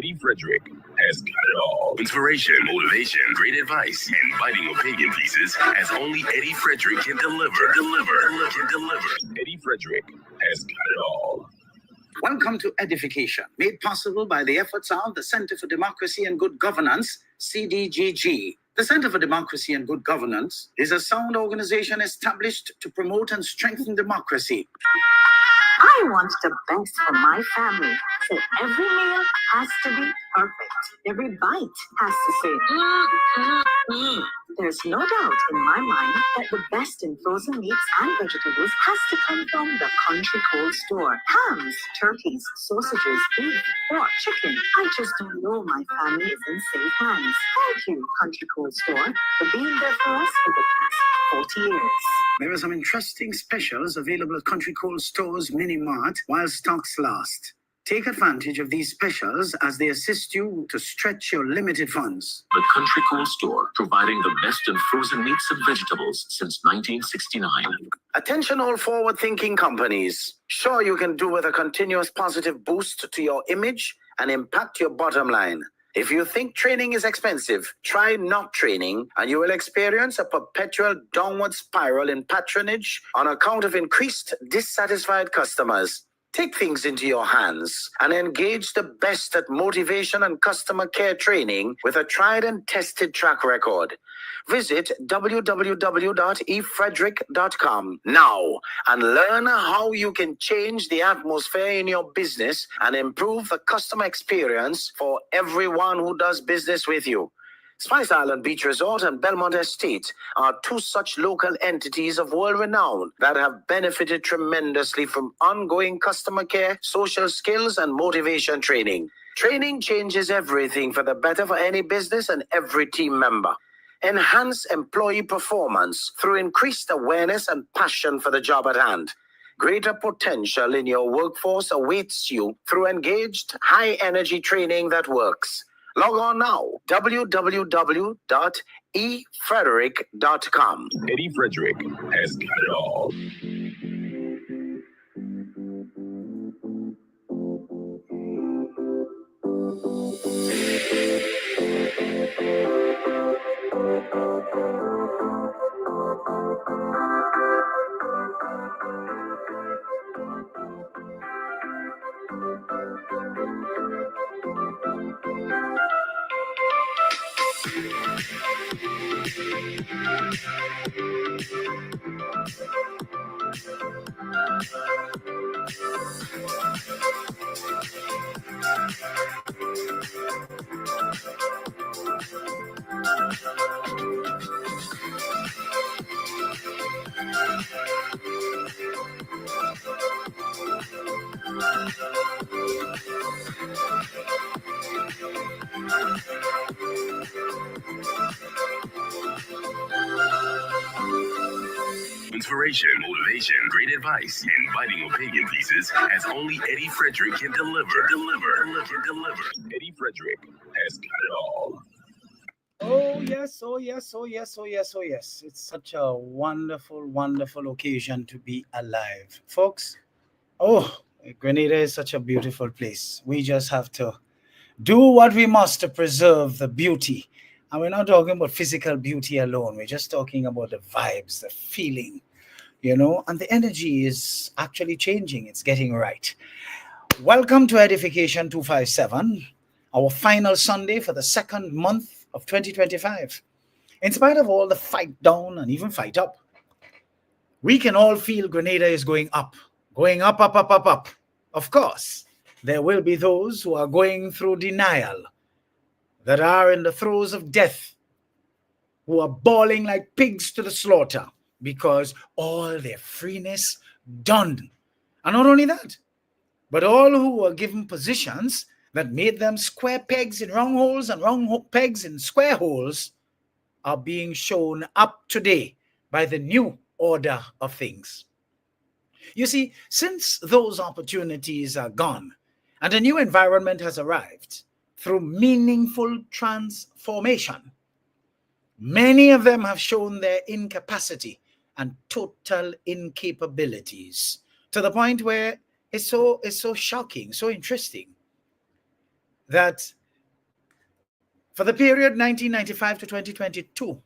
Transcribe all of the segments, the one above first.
Eddie Frederick has got it all. Inspiration, motivation, great advice, and biting opinion pieces as only Eddie Frederick can deliver. Eddie Frederick has got it all. Welcome to Edification, made possible by the efforts of the Center for Democracy and Good Governance, CDGG. The Center for Democracy and Good Governance is a sound organization established to promote and strengthen democracy. I want the best for my family, so every meal has to be perfect. Every bite has to say, There's no doubt in my mind that the best in frozen meats and vegetables has to come from the Country Cold Store. Hams, turkeys, sausages, beef, pork, chicken. I just don't know my family is in safe hands. Thank you, Country Cold Store, for being there for us for the past 40 years. There are some interesting specials available at Country Cold Store's Mini Mart while stocks last. Take advantage of these specials as they assist you to stretch your limited funds. The Country Cold Store, providing the best in frozen meats and vegetables since 1969. Attention all forward-thinking companies. Sure, you can do with a continuous positive boost to your image and impact your bottom line. If you think training is expensive, try not training and you will experience a perpetual downward spiral in patronage on account of increased dissatisfied customers. Take things into your hands and engage the best at motivation and customer care training with a tried and tested track record. Visit www.efrederick.com now and learn how you can change the atmosphere in your business and improve the customer experience for everyone who does business with you. Spice Island Beach Resort and Belmont Estate are two such local entities of world renown that have benefited tremendously from ongoing customer care, social skills, and motivation training. Training changes everything for the better for any business and every team member. Enhance employee performance through increased awareness and passion for the job at hand. Greater potential in your workforce awaits you through engaged, high-energy training that works. Log on now, www.efrederick.com. Eddie Frederick has got it all. Inspiration, motivation, great advice, and biting opinion pieces as only Eddie Frederick can deliver. Eddie Frederick has got it all. Oh yes, oh yes, oh yes, oh yes, oh yes. It's such a wonderful, wonderful occasion to be alive. Folks, Grenada is such a beautiful place. We just have to do what we must to preserve the beauty. And we're not talking about physical beauty alone. We're just talking about the vibes, the feeling, and the energy is actually changing. It's getting right. Welcome to Edification 257. our final Sunday for the second month of 2025. In spite of all the fight down and even fight up, we can all feel Grenada is going up, up, up, up, up, up. Of course, there will be those who are going through denial, that are in the throes of death, who are bawling like pigs to the slaughter because all their freeness done. And not only that, but all who were given positions that made them square pegs in round holes and round pegs in square holes are being shown up today by the new order of things. You see, since those opportunities are gone and a new environment has arrived through meaningful transformation, many of them have shown their incapacity and total incapabilities to the point where it's so shocking, so interesting that for the period 1995 to 2022,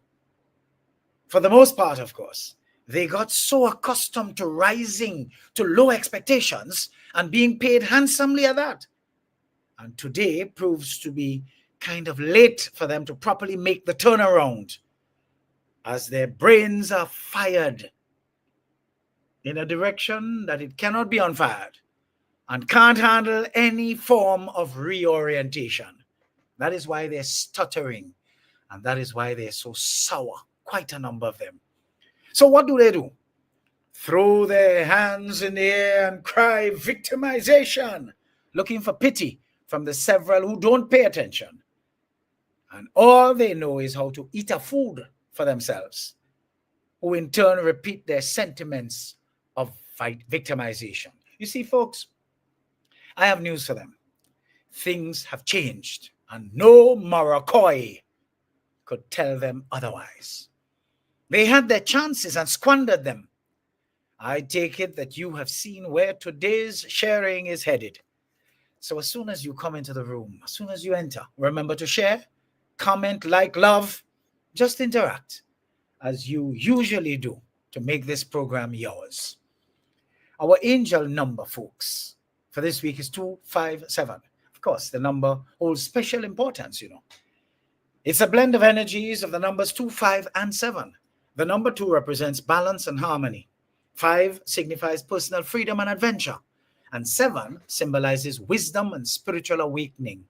for the most part, of course, they got so accustomed to rising to low expectations and being paid handsomely at that. And today proves to be kind of late for them to properly make the turnaround, as their brains are fired in a direction that it cannot be unfired and can't handle any form of reorientation. That is why they're stuttering, and that is why they're so sour, quite a number of them. So what do? Throw their hands in the air and cry victimization, looking for pity from the several who don't pay attention. And all they know is how to eat a food for themselves, who in turn repeat their sentiments of victimization. You see, folks, I have news for them. Things have changed, and no Morocco could tell them otherwise. They had their chances and squandered them. I take it that you have seen where today's sharing is headed. So as soon as you come into the room, as soon as you enter, remember to share, comment, like, love, just interact as you usually do to make this program yours. Our angel number, folks, for this week is 257. Of course, the number holds special importance, you know. It's a blend of energies of the numbers 2, 5, and 7. The number 2 represents balance and harmony. 5 signifies personal freedom and adventure. And 7 symbolizes wisdom and spiritual awakening.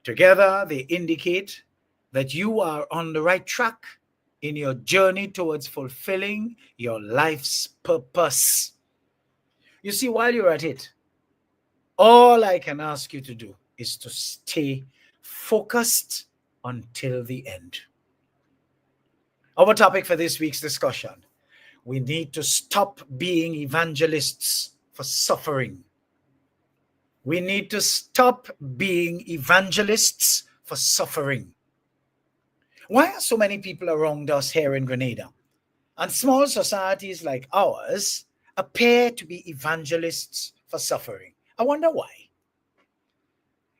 Together, they indicate that you are on the right track in your journey towards fulfilling your life's purpose. You see, while you're at it, all I can ask you to do is to stay focused until the end. Our topic for this week's discussion: we need to stop being evangelists for suffering. We need to stop being evangelists for suffering. Why are so many people around us here in Grenada and small societies like ours appear to be evangelists for suffering? I wonder why.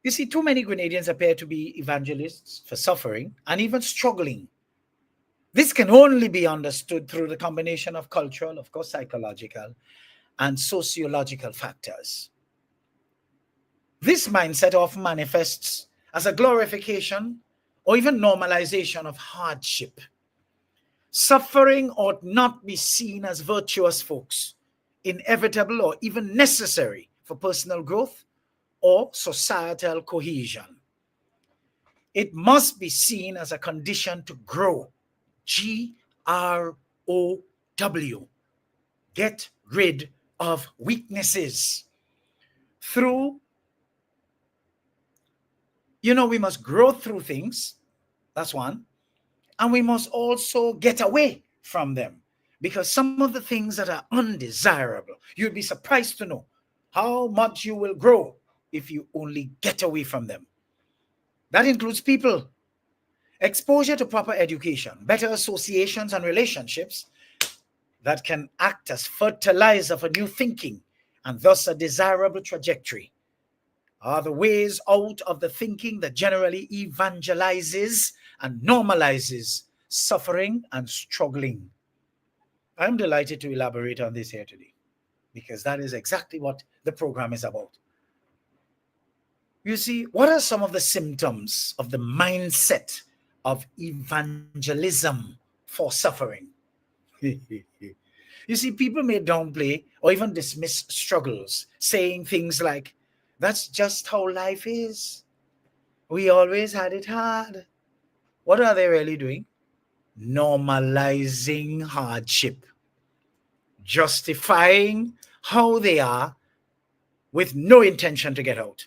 You see, too many Grenadians appear to be evangelists for suffering and even struggling. This can only be understood through the combination of cultural, of course, psychological, and sociological factors. This mindset often manifests as a glorification or even normalization of hardship. Suffering ought not be seen as virtuous, folks, inevitable or even necessary for personal growth or societal cohesion. It must be seen as a condition to grow. GROW. Get rid of weaknesses. We must grow through things. That's one. And we must also get away from them, because some of the things that are undesirable, you'd be surprised to know how much you will grow if you only get away from them. That includes people. Exposure to proper education, better associations and relationships that can act as fertilizer for new thinking and thus a desirable trajectory are the ways out of the thinking that generally evangelizes and normalizes suffering and struggling. I'm delighted to elaborate on this here today, because that is exactly what the program is about. You see, what are some of the symptoms of the mindset of evangelism for suffering? You see, people may downplay or even dismiss struggles, saying things like, that's just how life is. We always had it hard. What are they really doing? Normalizing hardship, justifying how they are with no intention to get out.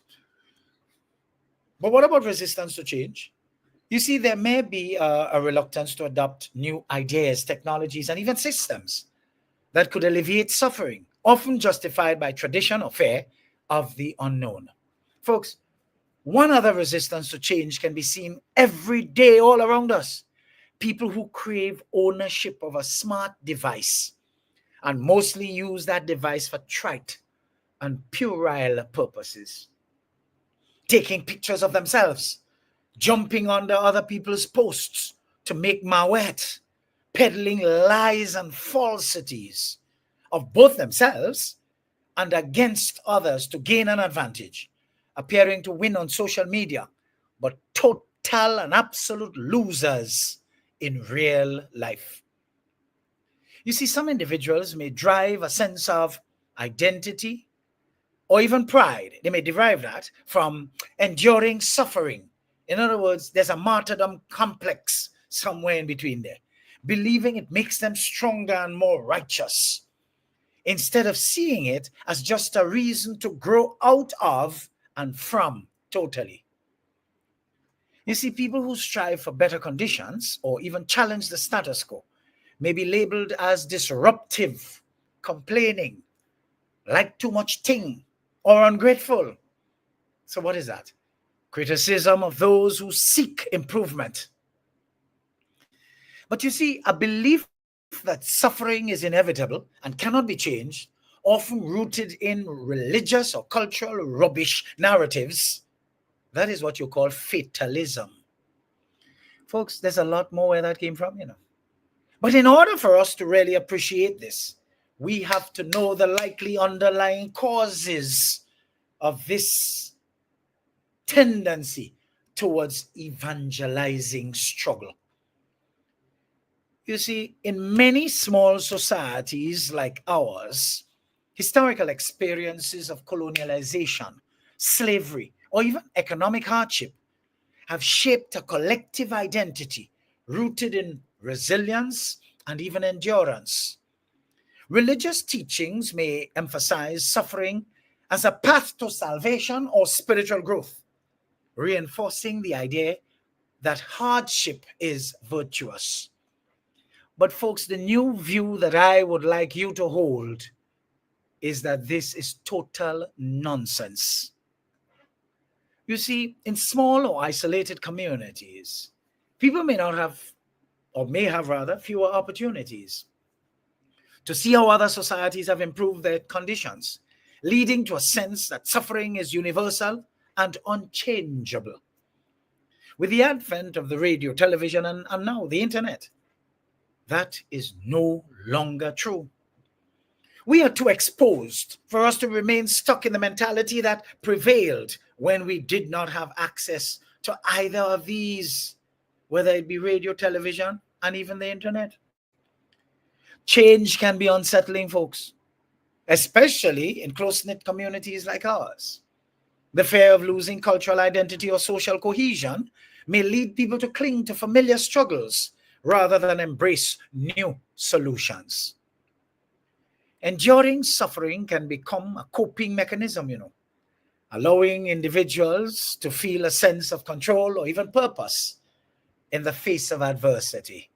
But what about resistance to change? You see, there may be a reluctance to adopt new ideas, technologies, and even systems that could alleviate suffering, often justified by tradition or fear of the unknown. Folks, one other resistance to change can be seen every day all around us. People who crave ownership of a smart device and mostly use that device for trite and puerile purposes. Taking pictures of themselves, jumping under other people's posts to make mawet, peddling lies and falsities of both themselves and against others to gain an advantage, appearing to win on social media, but total and absolute losers in real life. You see, some individuals may drive a sense of identity or even pride. They may derive that from enduring suffering. In other words, there's a martyrdom complex somewhere in between there, believing it makes them stronger and more righteous, instead of seeing it as just a reason to grow out of and from totally. You see, people who strive for better conditions or even challenge the status quo may be labeled as disruptive, complaining, like too much thing, or ungrateful. So what is that? Criticism of those who seek improvement. But you see, a belief that suffering is inevitable and cannot be changed, often rooted in religious or cultural rubbish narratives, that is what you call fatalism. Folks, there's a lot more where that came from, But in order for us to really appreciate this, we have to know the likely underlying causes of this tendency towards evangelizing struggle. You see, in many small societies like ours, historical experiences of colonialization, slavery, or even economic hardship have shaped a collective identity rooted in resilience and even endurance. Religious teachings may emphasize suffering as a path to salvation or spiritual growth, reinforcing the idea that hardship is virtuous. But folks, the new view that I would like you to hold is that this is total nonsense. You see, in small or isolated communities, people may not have, or may have rather, fewer opportunities to see how other societies have improved their conditions, leading to a sense that suffering is universal and unchangeable. With the advent of the radio, television, and now the internet, that is no longer true. We are too exposed for us to remain stuck in the mentality that prevailed when we did not have access to either of these, whether it be radio, television, and even the internet. Change can be unsettling, folks, especially in close-knit communities like ours. The fear of losing cultural identity or social cohesion may lead people to cling to familiar struggles rather than embrace new solutions. Enduring suffering can become a coping mechanism, allowing individuals to feel a sense of control or even purpose in the face of adversity.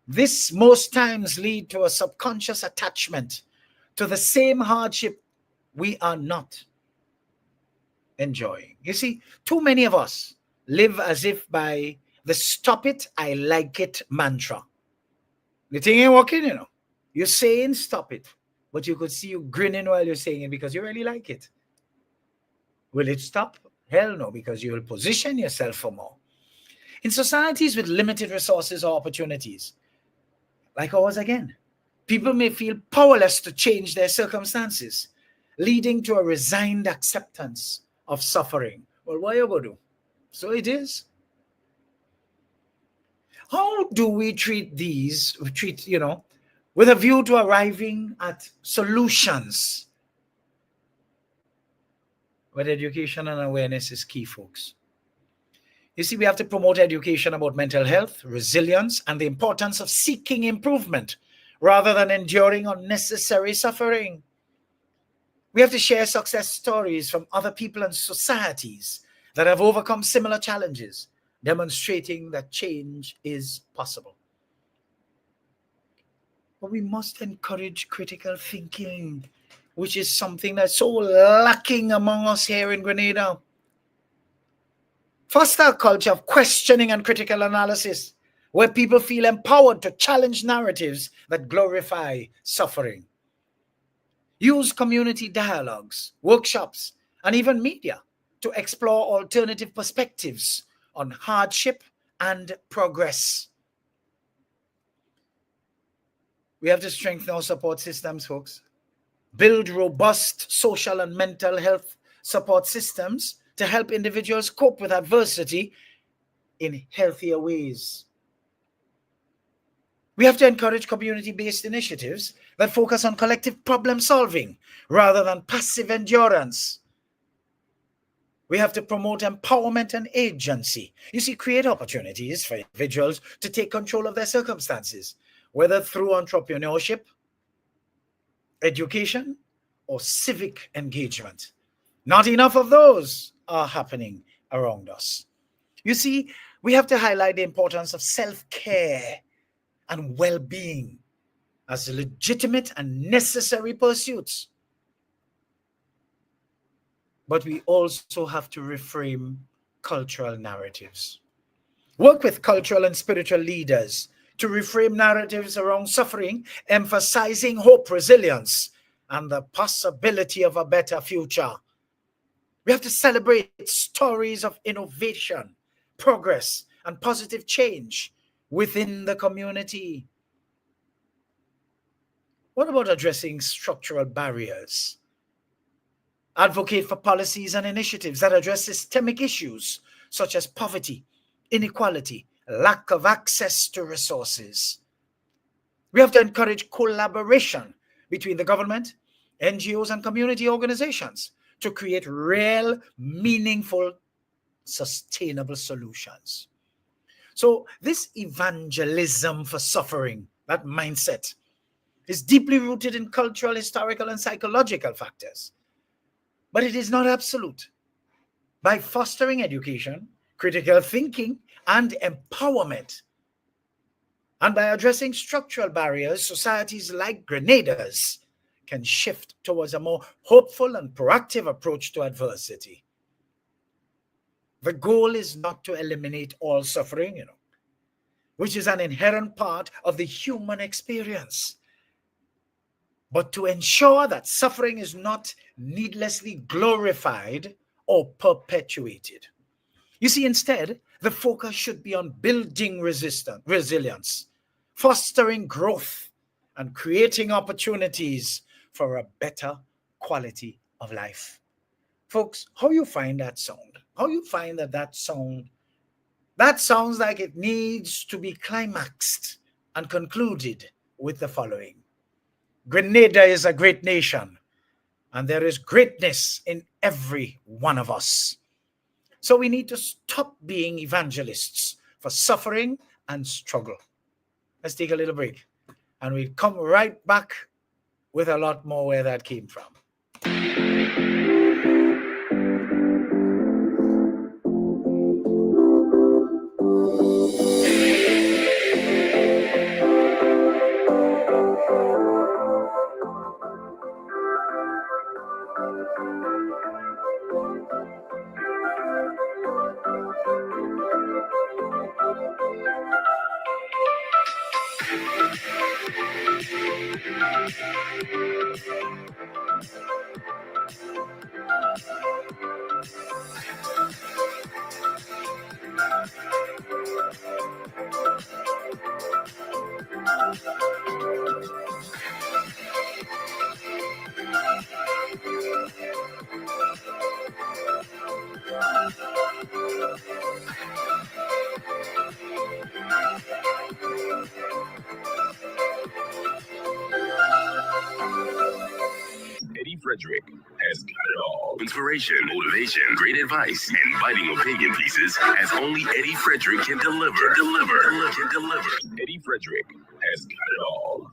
This most times leads to a subconscious attachment to the same hardship we are not enjoying. You see, too many of us live as if by the stop it, I like it mantra. The thing ain't working, You're saying stop it, but you could see you grinning while you're saying it because you really like it. Will it stop? Hell no, because you will position yourself for more. In societies with limited resources or opportunities, like ours again, people may feel powerless to change their circumstances, leading to a resigned acceptance of suffering. Well, what are you going to do? So it is. How do we treat these? We treat, with a view to arriving at solutions. But education and awareness is key, folks. You see, we have to promote education about mental health, resilience, and the importance of seeking improvement rather than enduring unnecessary suffering. We have to share success stories from other people and societies that have overcome similar challenges, demonstrating that change is possible. But we must encourage critical thinking, which is something that's so lacking among us here in Grenada. Foster a culture of questioning and critical analysis, where people feel empowered to challenge narratives that glorify suffering. Use community dialogues, workshops, and even media to explore alternative perspectives on hardship and progress. We have to strengthen our support systems, folks. Build robust social and mental health support systems to help individuals cope with adversity in healthier ways. We have to encourage community-based initiatives that focus on collective problem solving rather than passive endurance. We have to promote empowerment and agency. You see, create opportunities for individuals to take control of their circumstances, whether through entrepreneurship, education, or civic engagement. Not enough of those are happening around us. You see, we have to highlight the importance of self-care and well-being as legitimate and necessary pursuits. But we also have to reframe cultural narratives. Work with cultural and spiritual leaders to reframe narratives around suffering, emphasizing hope, resilience, and the possibility of a better future. We have to celebrate stories of innovation, progress, and positive change within the community. What about addressing structural barriers? Advocate for policies and initiatives that address systemic issues such as poverty, inequality, lack of access to resources. We have to encourage collaboration between the government, NGOs, and community organizations to create real, meaningful, sustainable solutions. So this evangelism for suffering, that mindset, is deeply rooted in cultural, historical, and psychological factors. But it is not absolute. By fostering education, critical thinking, and empowerment, and by addressing structural barriers, societies like Grenada's can shift towards a more hopeful and proactive approach to adversity. The goal is not to eliminate all suffering, which is an inherent part of the human experience, but to ensure that suffering is not needlessly glorified or perpetuated. You see, instead, the focus should be on building resilience, fostering growth, and creating opportunities for a better quality of life. Folks, how you find that sound? How you find that sounds like it needs to be climaxed and concluded with the following. Grenada is a great nation, and there is greatness in every one of us. So we need to stop being evangelists for suffering and struggle. Let's take a little break, and we'll come right back with a lot more where that came from. Frederick has got it all. Inspiration, motivation, great advice, and biting opinion pieces as only Eddie Frederick can deliver. Eddie Frederick has got it all.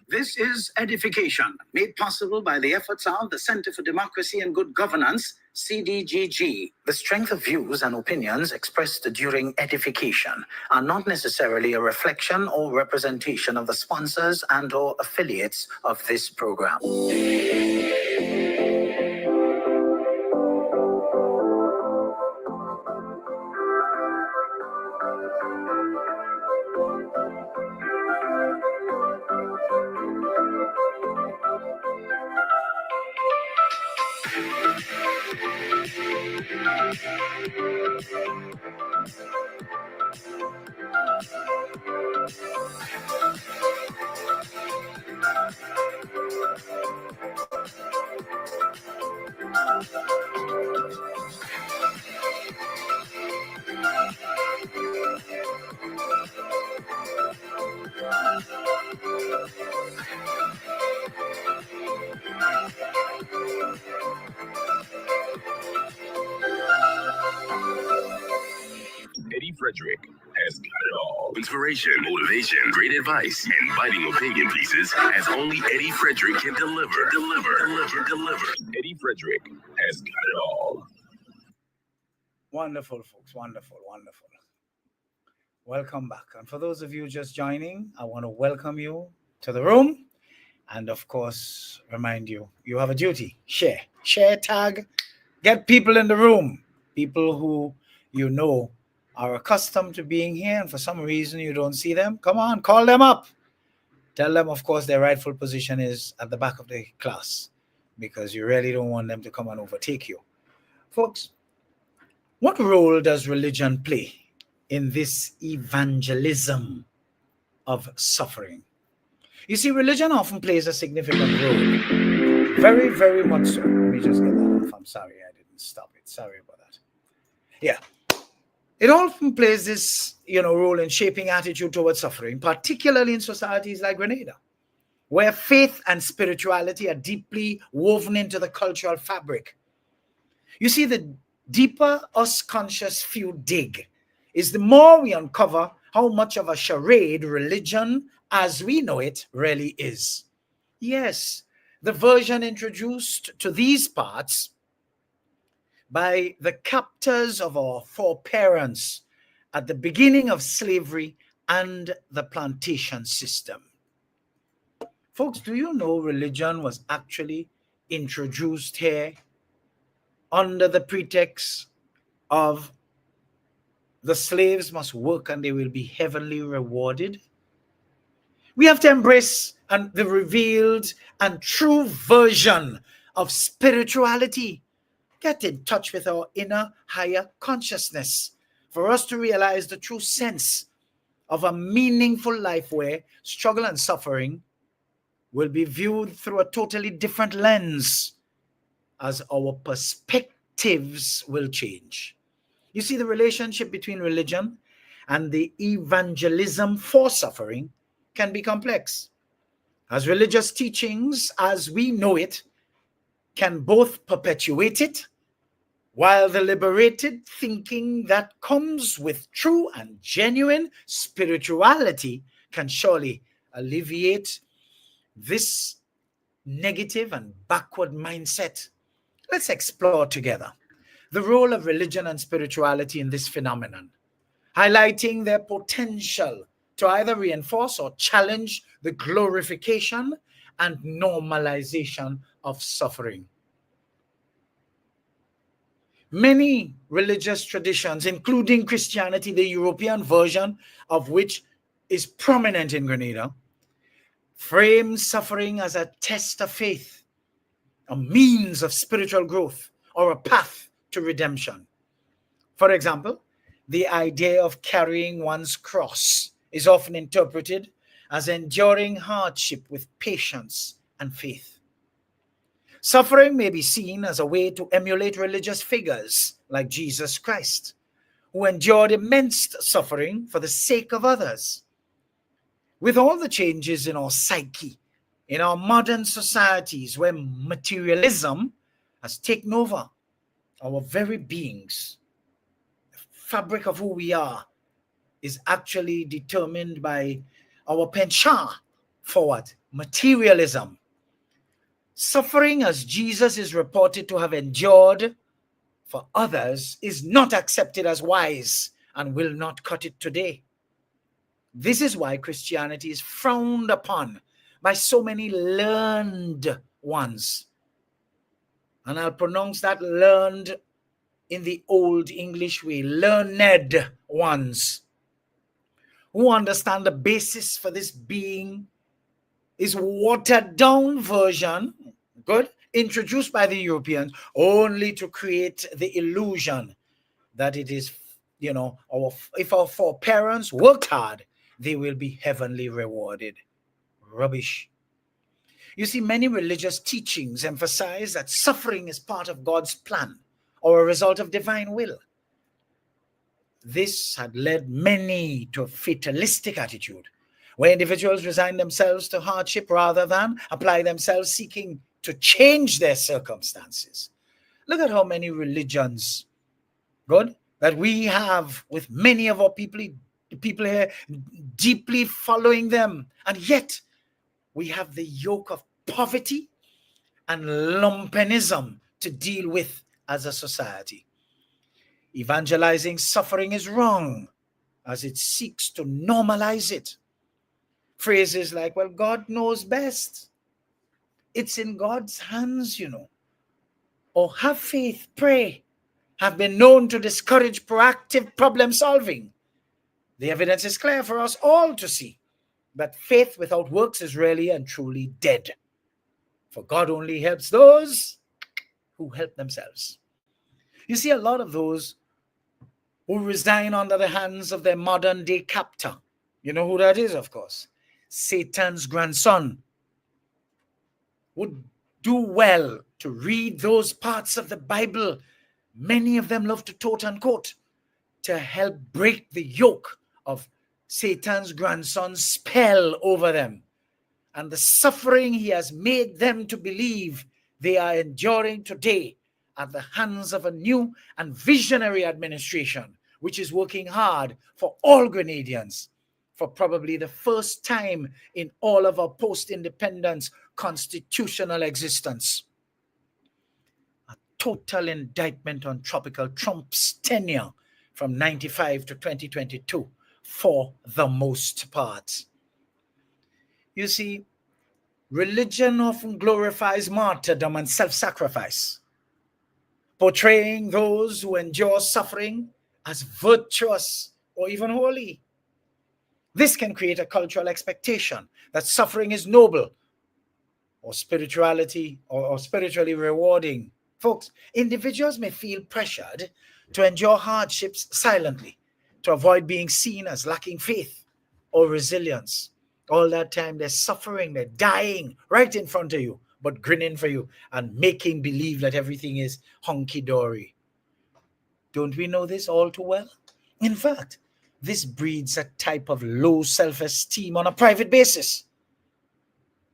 This is Edification, made possible by the efforts of the Center for Democracy and Good Governance, CDGG. The strength of views and opinions expressed during edification are not necessarily a reflection or representation of the sponsors and/or affiliates of this program. Eddie Frederick has got it all. Inspiration, motivation, great advice, and biting opinion pieces as only Eddie Frederick can deliver. Eddie Frederick has got it all. Wonderful, folks. Wonderful. Welcome back. And for those of you just joining, I want to welcome you to the room. And of course, remind you, you have a duty. Share, tag, get people in the room. People who you know are accustomed to being here, and for some reason you don't see them. Come on, call them up. Tell them, of course, their rightful position is at the back of the class, because you really don't want them to come and overtake you. Folks, what role does religion play in this evangelism of suffering? You see, religion often plays a significant role. Very, very much so. Let me just get that off. I'm sorry, I didn't stop it. Sorry about that. Yeah. It often plays this, role in shaping attitude towards suffering, particularly in societies like Grenada, where faith and spirituality are deeply woven into the cultural fabric. You see, the deeper us conscious few dig is the more we uncover how much of a charade religion, as we know it, really is. Yes, the version introduced to these parts by the captors of our foreparents at the beginning of slavery and the plantation system. Folks, do you know religion was actually introduced here under the pretext of the slaves must work and they will be heavenly rewarded? We have to embrace the revealed and true version of spirituality. Get in touch with our inner higher consciousness for us to realize the true sense of a meaningful life where struggle and suffering will be viewed through a totally different lens as our perspectives will change. You see, the relationship between religion and the evangelism for suffering can be complex, as religious teachings as we know it can both perpetuate it, while the liberated thinking that comes with true and genuine spirituality can surely alleviate this negative and backward mindset. Let's explore together the role of religion and spirituality in this phenomenon, highlighting their potential to either reinforce or challenge the glorification and normalization of suffering. Many religious traditions, including Christianity, the European version of which is prominent in Grenada, frame suffering as a test of faith, a means of spiritual growth, or a path to redemption. For example, the idea of carrying one's cross is often interpreted as enduring hardship with patience and faith. Suffering may be seen as a way to emulate religious figures like Jesus Christ, who endured immense suffering for the sake of others. With all the changes in our psyche in our modern societies where materialism has taken over our very beings. The fabric of who we are is actually determined by our penchant for what? Materialism. Suffering as Jesus is reported to have endured for others is not accepted as wise and will not cut it today. This is why Christianity is frowned upon by so many learned ones. And I'll pronounce that learned in the old English way, learned ones, who understand the basis for this being is watered down version, good, introduced by the Europeans only to create the illusion that it is, if our foreparents worked hard, they will be heavenly rewarded. Rubbish. You see, many religious teachings emphasize that suffering is part of God's plan or a result of divine will. This had led many to a fatalistic attitude, where individuals resign themselves to hardship rather than apply themselves seeking to change their circumstances. Look at how many religions, good, that we have with many of our people here deeply following them. And yet we have the yoke of poverty and lumpenism to deal with as a society. Evangelizing suffering is wrong as it seeks to normalize it. Phrases like, well, God knows best. It's in God's hands, Or have faith, pray, have been known to discourage proactive problem solving. The evidence is clear for us all to see that faith without works is really and truly dead. For God only helps those who help themselves. You see, a lot of those who resign under the hands of their modern day captor, you know who that is, of course, Satan's grandson, would do well to read those parts of the Bible many of them love to quote unquote, to help break the yoke of Satan's grandson's spell over them and the suffering he has made them to believe they are enduring today at the hands of a new and visionary administration, which is working hard for all Grenadians for probably the first time in all of our post-independence constitutional existence. A total indictment on Tropical Trump's tenure from 95 to 2022 for the most part. You see, religion often glorifies martyrdom and self-sacrifice, portraying those who endure suffering as virtuous or even holy. This can create a cultural expectation that suffering is noble or spirituality or spiritually rewarding. Folks, individuals may feel pressured to endure hardships silently to avoid being seen as lacking faith or resilience. All that time they're suffering, they're dying right in front of you, but grinning for you and making believe that everything is hunky-dory. Don't we know this all too well? In fact, this breeds a type of low self-esteem on a private basis.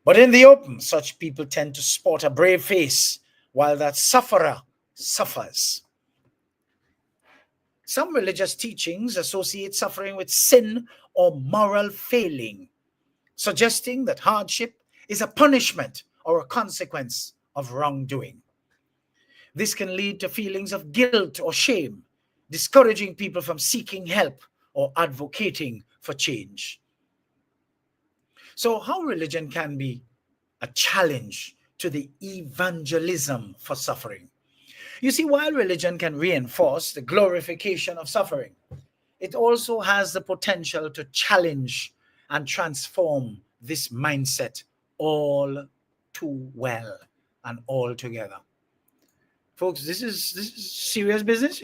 But in the open, such people tend to sport a brave face while that sufferer suffers. Some religious teachings associate suffering with sin or moral failing, suggesting that hardship is a punishment or a consequence of wrongdoing. This can lead to feelings of guilt or shame, discouraging people from seeking help or advocating for change. So how religion can be a challenge to the evangelism for suffering? You see, while religion can reinforce the glorification of suffering, it also has the potential to challenge and transform this mindset all too well and all together. Folks, this is serious business,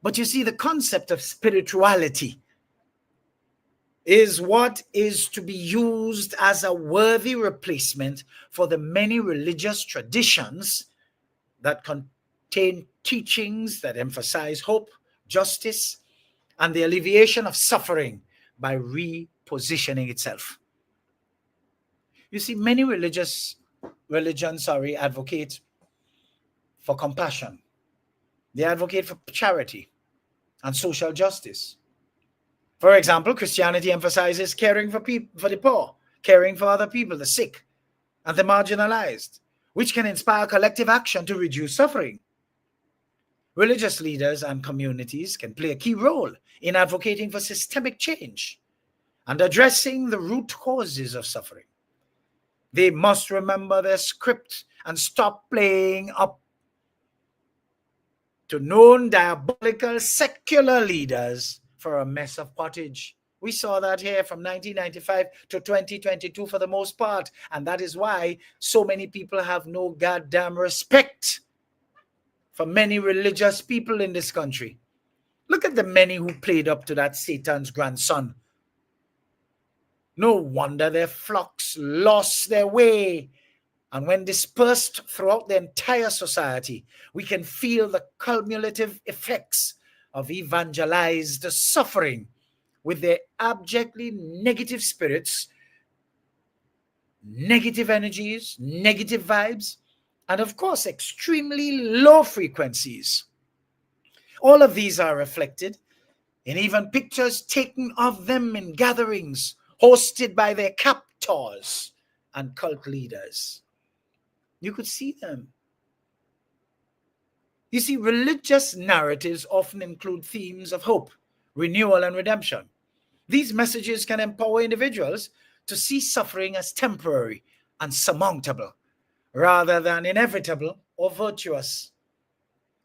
But you see, the concept of spirituality is what is to be used as a worthy replacement for the many religious traditions that contain teachings that emphasize hope, justice, and the alleviation of suffering by repositioning itself. You see, many religions advocate for compassion. They advocate for charity and social justice. For example, Christianity emphasizes caring for the poor, caring for other people, the sick, and the marginalized, which can inspire collective action to reduce suffering. Religious leaders and communities can play a key role in advocating for systemic change and addressing the root causes of suffering. They must remember their script and stop playing up to known diabolical secular leaders for a mess of pottage. We saw that here from 1995 to 2022 for the most part, and that is why so many people have no goddamn respect for many religious people in this country. Look at the many who played up to that Satan's grandson. No wonder their flocks lost their way. And when dispersed throughout the entire society, we can feel the cumulative effects of evangelized suffering with their abjectly negative spirits, negative energies, negative vibes, and of course, extremely low frequencies. All of these are reflected in even pictures taken of them in gatherings hosted by their captors and cult leaders. You could see them. You see, religious narratives often include themes of hope, renewal, and redemption. These messages can empower individuals to see suffering as temporary and surmountable, rather than inevitable or virtuous.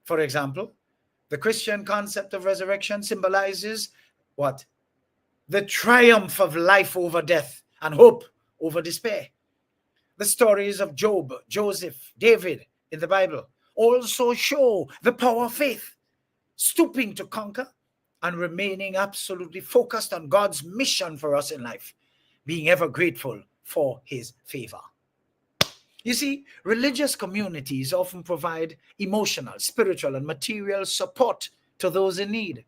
For example, the Christian concept of resurrection symbolizes what? The triumph of life over death and hope over despair. The stories of Job, Joseph, David in the Bible also show the power of faith, stooping to conquer and remaining absolutely focused on God's mission for us in life, being ever grateful for his favor. You see, religious communities often provide emotional, spiritual, and material support to those in need.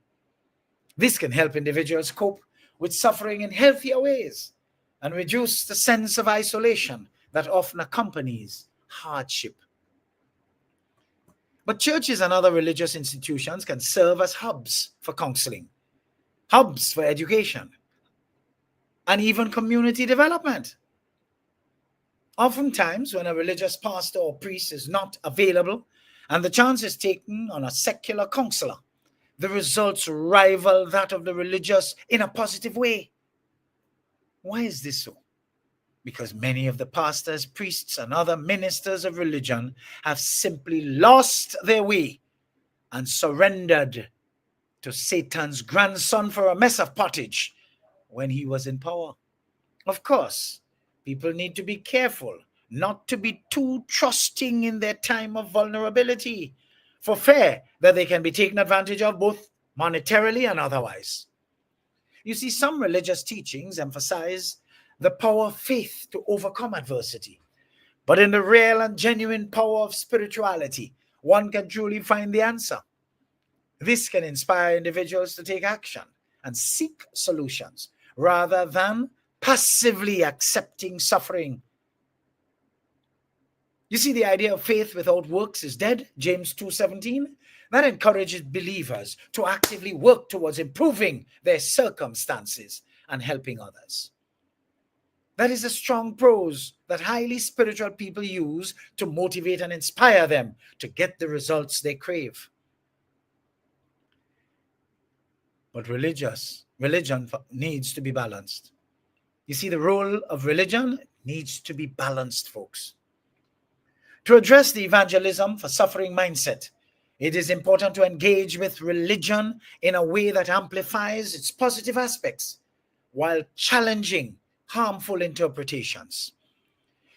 This can help individuals cope with suffering in healthier ways and reduce the sense of isolation that often accompanies hardship. But churches and other religious institutions can serve as hubs for counseling, hubs for education, and even community development. Oftentimes, when a religious pastor or priest is not available and the chance is taken on a secular counselor, the results rival that of the religious in a positive way. Why is this so? Because many of the pastors, priests, and other ministers of religion have simply lost their way and surrendered to Satan's grandson for a mess of pottage when he was in power. Of course, people need to be careful not to be too trusting in their time of vulnerability, for fear that they can be taken advantage of both monetarily and otherwise. You see, some religious teachings emphasize the power of faith to overcome adversity. But in the real and genuine power of spirituality, one can truly find the answer. This can inspire individuals to take action and seek solutions rather than passively accepting suffering. You see, the idea of faith without works is dead, James 2:17. That encourages believers to actively work towards improving their circumstances and helping others. That is a strong prose that highly spiritual people use to motivate and inspire them to get the results they crave. But religion needs to be balanced. You see, the role of religion needs to be balanced, folks. To address the evangelism for suffering mindset, it is important to engage with religion in a way that amplifies its positive aspects while challenging harmful interpretations.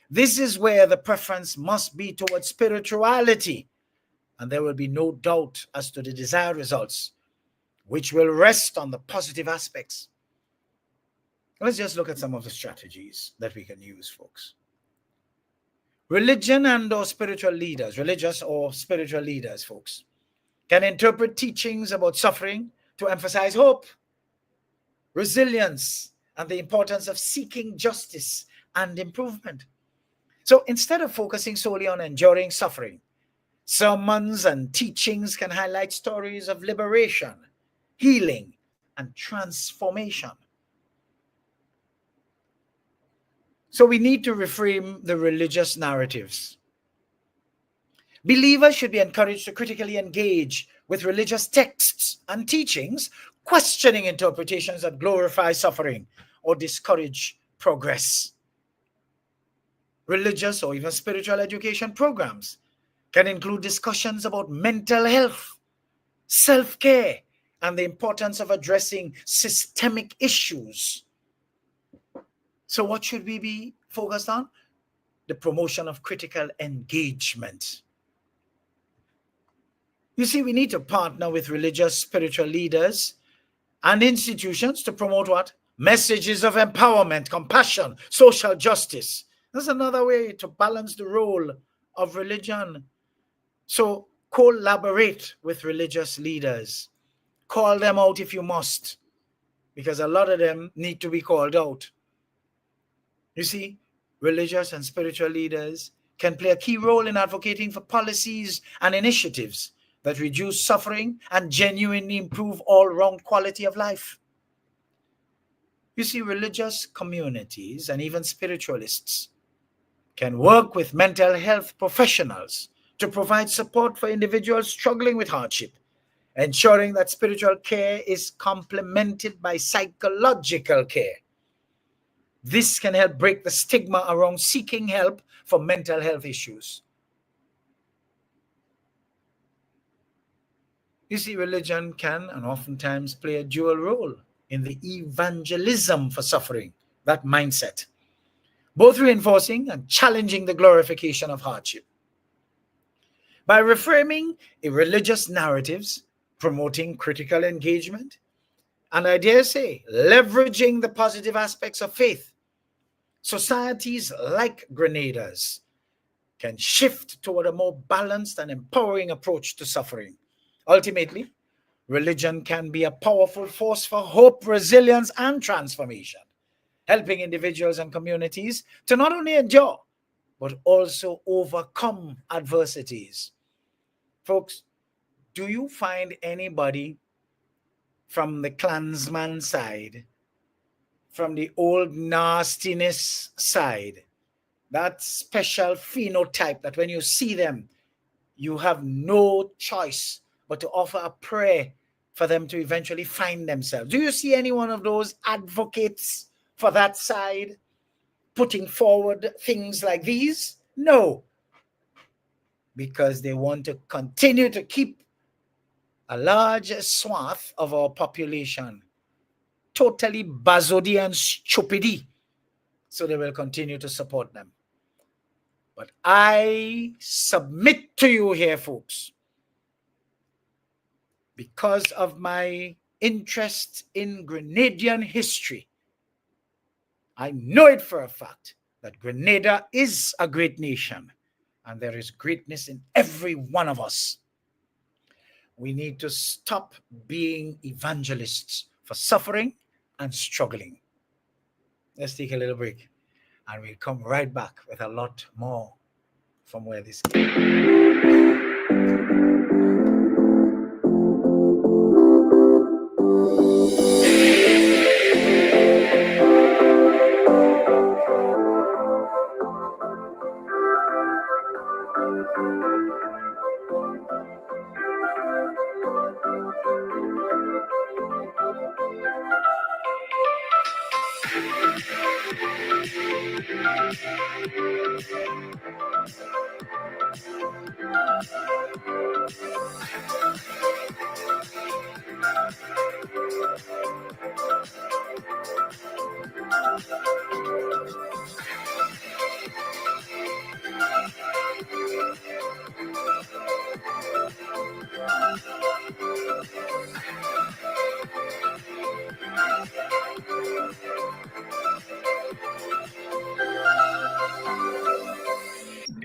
This is where the preference must be towards spirituality, and there will be no doubt as to the desired results, which will rest on the positive aspects. Let's just look at some of the strategies that we can use, folks. Religion and or spiritual leaders, religious or spiritual leaders, folks, can interpret teachings about suffering to emphasize hope, resilience, and the importance of seeking justice and improvement. So instead of focusing solely on enduring suffering, sermons and teachings can highlight stories of liberation, healing, and transformation. So we need to reframe the religious narratives. Believers should be encouraged to critically engage with religious texts and teachings, questioning interpretations that glorify suffering or discourage progress. Religious or even spiritual education programs can include discussions about mental health, self-care, and the importance of addressing systemic issues. So what should we be focused on? The promotion of critical engagement. You see, we need to partner with religious spiritual leaders and institutions to promote what? Messages of empowerment, compassion, social justice. That's another way to balance the role of religion. So collaborate with religious leaders. Call them out if you must, because a lot of them need to be called out. You see, religious and spiritual leaders can play a key role in advocating for policies and initiatives that reduce suffering and genuinely improve all-round quality of life. You see, religious communities and even spiritualists can work with mental health professionals to provide support for individuals struggling with hardship, ensuring that spiritual care is complemented by psychological care. This can help break the stigma around seeking help for mental health issues. You see, religion can and oftentimes play a dual role in the evangelism for suffering, that mindset, both reinforcing and challenging the glorification of hardship. By reframing religious narratives, promoting critical engagement, and I dare say, leveraging the positive aspects of faith, societies like Grenada's can shift toward a more balanced and empowering approach to suffering. Ultimately, religion can be a powerful force for hope, resilience, and transformation, helping individuals and communities to not only endure, but also overcome adversities. Folks, do you find anybody from the Klansman side, from the old nastiness side, that special phenotype that when you see them, you have no choice but to offer a prayer for them to eventually find themselves? Do you see any one of those advocates for that side putting forward things like these? No, because they want to continue to keep a large swath of our population totally bazodi and stupidi, so they will continue to support them. But I submit to you here, folks, because of my interest in Grenadian history, I know it for a fact that Grenada is a great nation and there is greatness in every one of us. We need to stop being evangelists for suffering and struggling. Let's take a little break and we'll come right back with a lot more from where this came.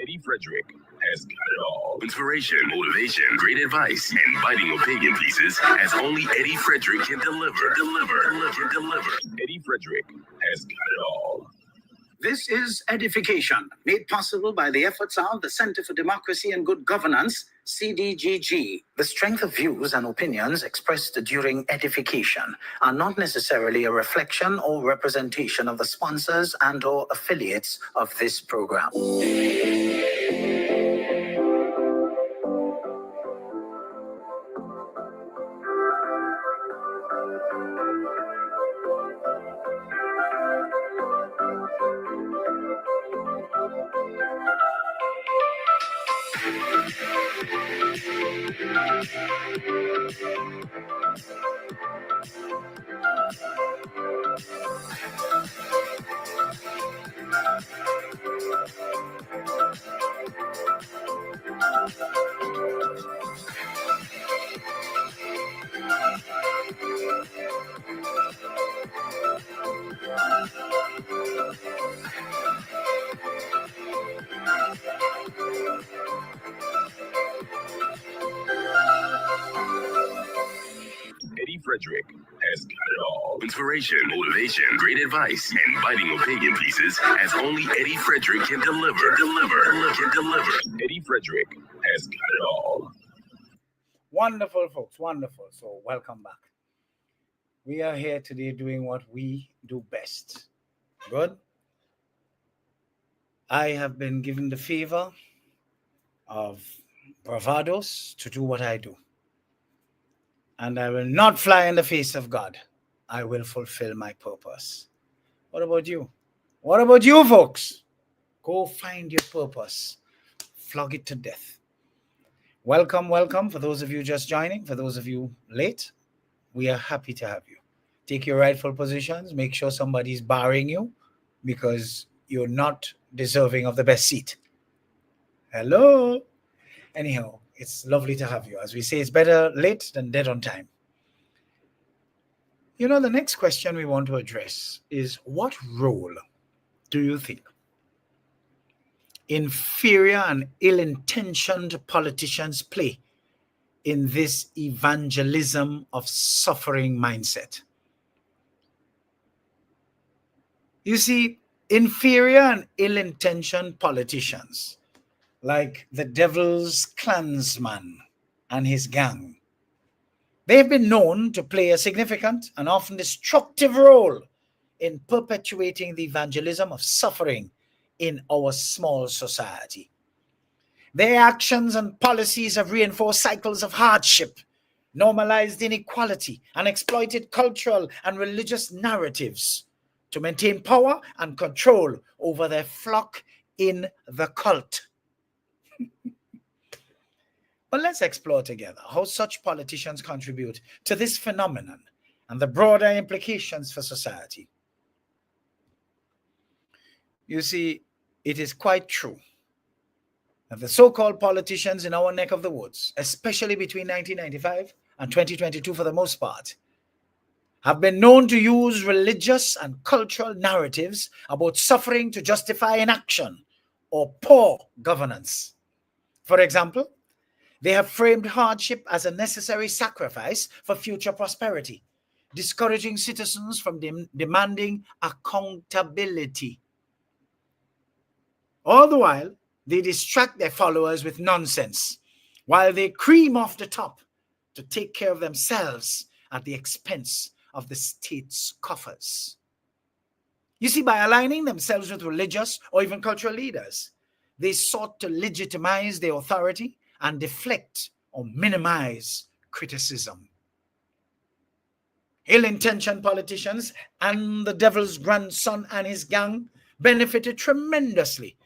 Eddie Frederick has got it all. Inspiration, motivation, great advice, and biting opinion pieces as only Eddie Frederick can deliver. Eddie Frederick has got it all. This is Edification, made possible by the efforts of the Center for Democracy and Good Governance, CDGG. The strength of views and opinions expressed during edification are not necessarily a reflection or representation of the sponsors and/or affiliates of this program. Eddie Frederick has got it all. Inspiration, motivation, great advice, and biting opinion pieces as only Eddie Frederick can deliver. Eddie Frederick has got it all. Wonderful, folks. Wonderful. So welcome back. We are here today doing what we do best. Good. I have been given the favor of bravados to do what I do. And I will not fly in the face of God. I will fulfill my purpose. What about you? What about you, folks? Go find your purpose. Flog it to death. Welcome, welcome. For those of you just joining, for those of you late, we are happy to have you. Take your rightful positions. Make sure somebody's barring you because you're not deserving of the best seat. Hello. Anyhow, it's lovely to have you. As we say, it's better late than dead on time. You know, the next question we want to address is, what role do you think inferior and ill-intentioned politicians play in this evangelism of suffering mindset? You see, inferior and ill-intentioned politicians, like the devil's clansman and his gang, they have been known to play a significant and often destructive role in perpetuating the evangelism of suffering in our small society. Their actions and policies have reinforced cycles of hardship, normalized inequality, and exploited cultural and religious narratives to maintain power and control over their flock in the cult. But let's explore together how such politicians contribute to this phenomenon and the broader implications for society. You see, it is quite true that the so-called politicians in our neck of the woods, especially between 1995 and 2022 for the most part, have been known to use religious and cultural narratives about suffering to justify inaction or poor governance. For example, they have framed hardship as a necessary sacrifice for future prosperity, discouraging citizens from demanding accountability. All the while, they distract their followers with nonsense, while they cream off the top to take care of themselves at the expense of the state's coffers. You see, by aligning themselves with religious or even cultural leaders, they sought to legitimize their authority and deflect or minimize criticism. Ill-intentioned politicians and the devil's grandson and his gang benefited tremendously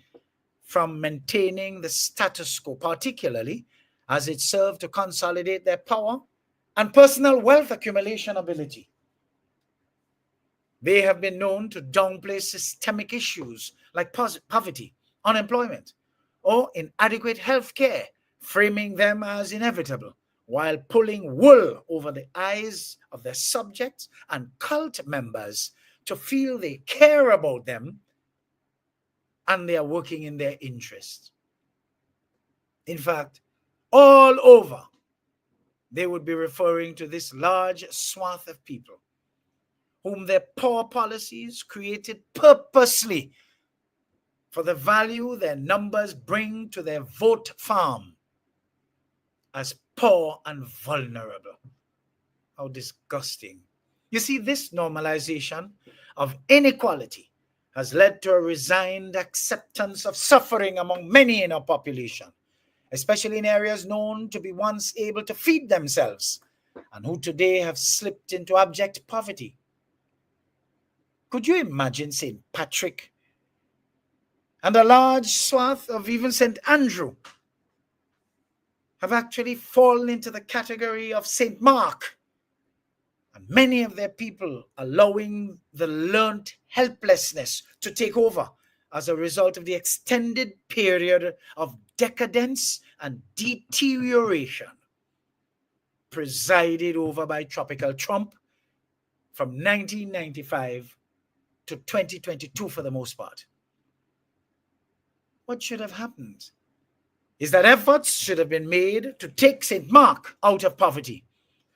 from maintaining the status quo, particularly as it served to consolidate their power and personal wealth accumulation ability. They have been known to downplay systemic issues like poverty, unemployment, or inadequate health care, framing them as inevitable, while pulling wool over the eyes of their subjects and cult members to feel they care about them and they are working in their interest. In fact, all over, they would be referring to this large swath of people whom their poor policies created purposely for the value their numbers bring to their vote farm as poor and vulnerable. How disgusting. You see, this normalization of inequality has led to a resigned acceptance of suffering among many in our population, especially in areas known to be once able to feed themselves and who today have slipped into abject poverty. Could you imagine St. Patrick and a large swath of even St. Andrew have actually fallen into the category of St. Mark, and many of their people allowing the learnt helplessness to take over as a result of the extended period of decadence and deterioration presided over by Tropical Trump from 1995 to 2022 for the most part. What should have happened is that efforts should have been made to take St. Mark out of poverty.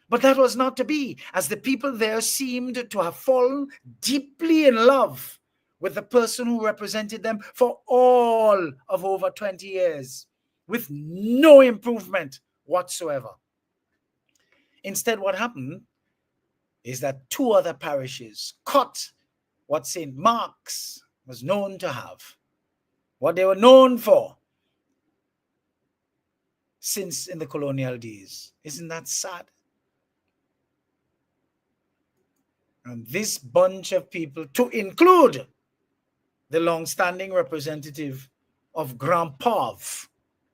But that was not to be, as the people there seemed to have fallen deeply in love with the person who represented them for all of over 20 years, with no improvement whatsoever. Instead, what happened is that two other parishes caught what St. Mark's was known to have, what they were known for since in the colonial days. Isn't that sad? And this bunch of people, to include the long-standing representative of Grand Pauvre,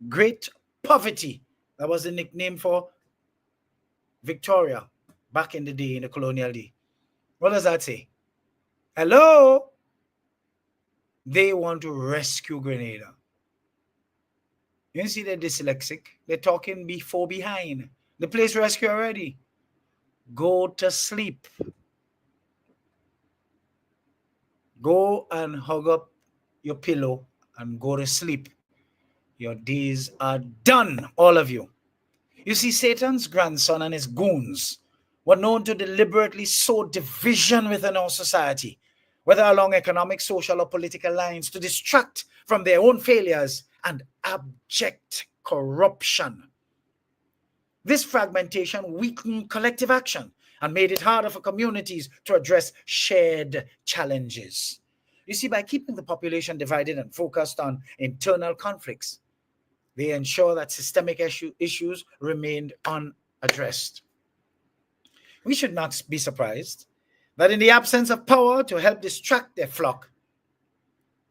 Great Poverty, that was the nickname for Victoria back in the day, in the colonial day. What does that say? Hello? They want to rescue Grenada. You see, they're dyslexic. They're talking before behind. The place rescue already. Go to sleep. Go and hug up your pillow and go to sleep. Your days are done, all of you. You see, Satan's grandson and his goons were known to deliberately sow division within our society, whether along economic, social, or political lines, to distract from their own failures and abject corruption. This fragmentation weakened collective action and made it harder for communities to address shared challenges. You see, by keeping the population divided and focused on internal conflicts, they ensure that systemic issues remained unaddressed. We should not be surprised that in the absence of power to help distract their flock,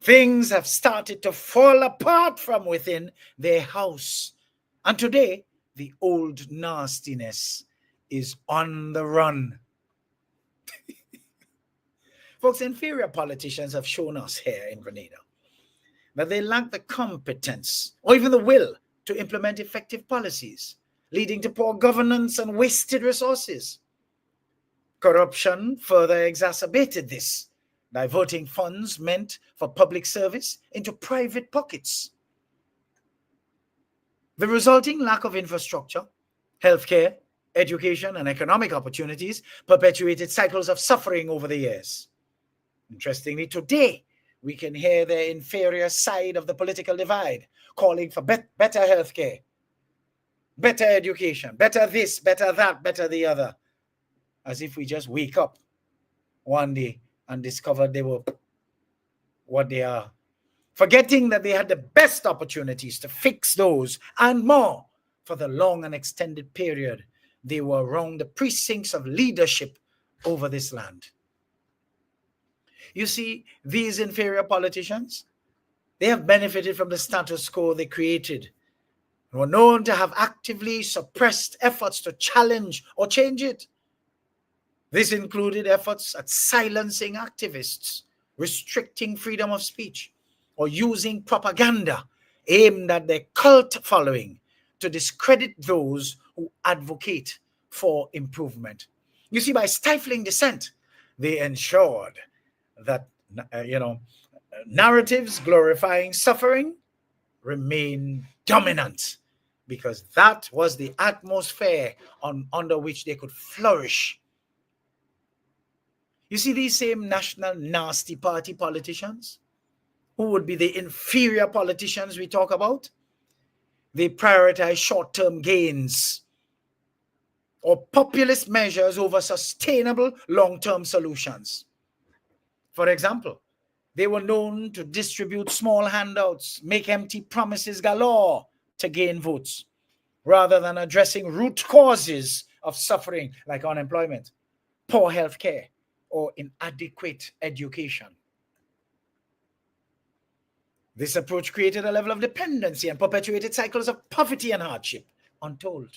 things have started to fall apart from within their house. And today, the old nastiness is on the run. Folks, inferior politicians have shown us here in Grenada that they lack the competence or even the will to implement effective policies, leading to poor governance and wasted resources. Corruption further exacerbated this, diverting funds meant for public service into private pockets. The resulting lack of infrastructure, healthcare, education, and economic opportunities perpetuated cycles of suffering over the years. Interestingly, today, we can hear the inferior side of the political divide calling for better healthcare, better education, better this, better that, better the other, as if we just wake up one day and discover they were what they are, forgetting that they had the best opportunities to fix those and more for the long and extended period they were around the precincts of leadership over this land. You see, these inferior politicians, they have benefited from the status quo they created and were known to have actively suppressed efforts to challenge or change it. This included efforts at silencing activists, restricting freedom of speech, or using propaganda aimed at their cult following to discredit those who advocate for improvement. You see, by stifling dissent, they ensured that, narratives glorifying suffering remain dominant, because that was the atmosphere under which they could flourish. You see, these same National Nasty Party politicians who would be the inferior politicians we talk about, they prioritize short-term gains or populist measures over sustainable long-term solutions. For example, they were known to distribute small handouts, make empty promises galore to gain votes, rather than addressing root causes of suffering like unemployment, poor health care, or inadequate education. This approach created a level of dependency and perpetuated cycles of poverty and hardship, untold.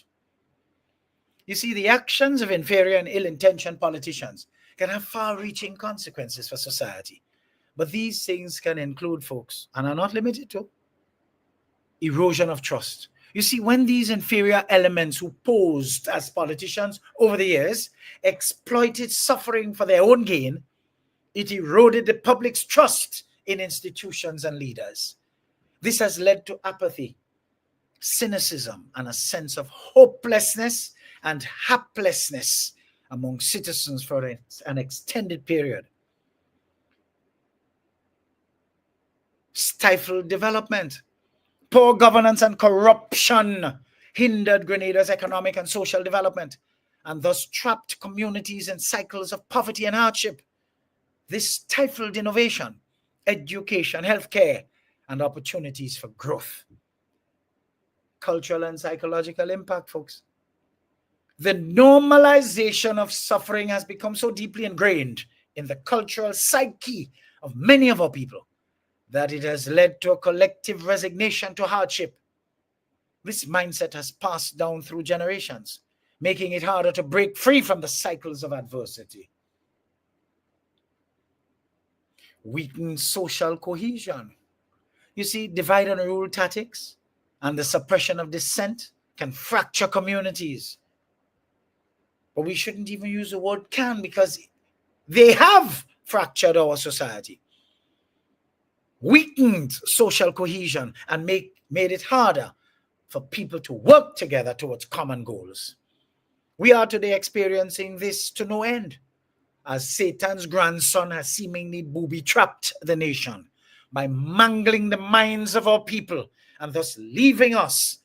You see, the actions of inferior and ill-intentioned politicians can have far-reaching consequences for society. But these things can include, folks, and are not limited to, erosion of trust. You see, when these inferior elements who posed as politicians over the years exploited suffering for their own gain, it eroded the public's trust in institutions and leaders. This has led to apathy, cynicism, and a sense of hopelessness and haplessness among citizens for an extended period. Stifled development, poor governance and corruption hindered Grenada's economic and social development and thus trapped communities in cycles of poverty and hardship. This stifled innovation, education, healthcare, and opportunities for growth. Cultural and psychological impact, folks. The normalization of suffering has become so deeply ingrained in the cultural psyche of many of our people that it has led to a collective resignation to hardship. This mindset has passed down through generations, making it harder to break free from the cycles of adversity. Weakened social cohesion. You see, divide and rule tactics and the suppression of dissent can fracture communities. But we shouldn't even use the word can, because they have fractured our society, weakened social cohesion, and made it harder for people to work together towards common goals. We are today experiencing this to no end, as Satan's grandson has seemingly booby-trapped the nation by mangling the minds of our people and thus leaving us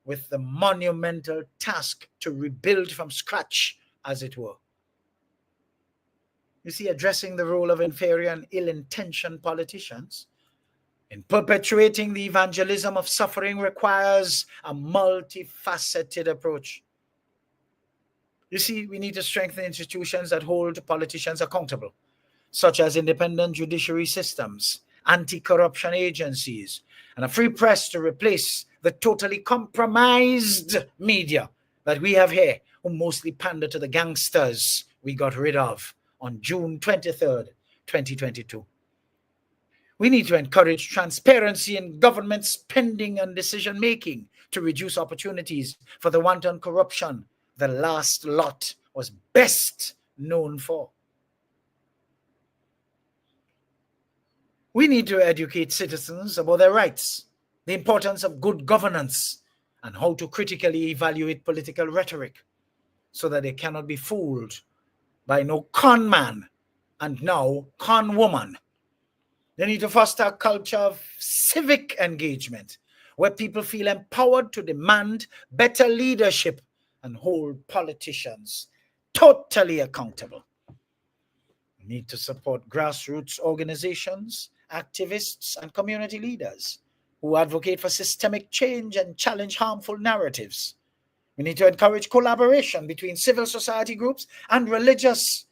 with the monumental task to rebuild from scratch, as it were. You see, addressing the role of inferior and ill-intentioned politicians in perpetuating the evangelism of suffering requires a multifaceted approach. You see, we need to strengthen institutions that hold politicians accountable, such as independent judiciary systems, anti-corruption agencies, and a free press to replace the totally compromised media that we have here, who mostly pander to the gangsters we got rid of on June 23rd, 2022. We need to encourage transparency in government spending and decision-making to reduce opportunities for the wanton corruption the last lot was best known for. We need to educate citizens about their rights, the importance of good governance, and how to critically evaluate political rhetoric so that they cannot be fooled by no con man and now con woman. They need to foster a culture of civic engagement where people feel empowered to demand better leadership and hold politicians totally accountable. We need to support grassroots organizations, activists, and community leaders who advocate for systemic change and challenge harmful narratives. We need to encourage collaboration between civil society groups and religious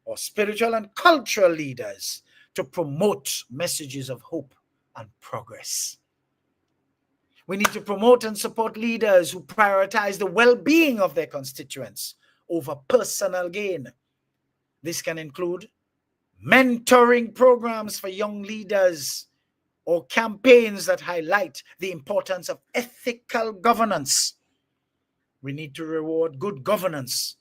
or spiritual and cultural leaders to promote messages of hope and progress. We need to promote and support leaders who prioritize the well-being of their constituents over personal gain. This can include mentoring programs for young leaders or campaigns that highlight the importance of ethical governance. We need to reward good governance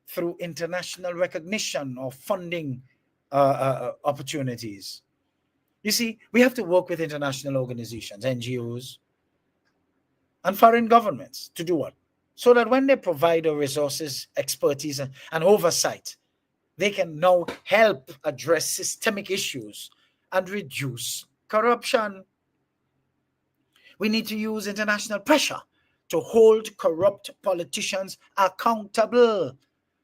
through international recognition or funding opportunities. You see, we have to work with international organizations, NGOs, and foreign governments to do what? So that when they provide our resources, expertise, and oversight, they can now help address systemic issues and reduce corruption. We need to use international pressure to hold corrupt politicians accountable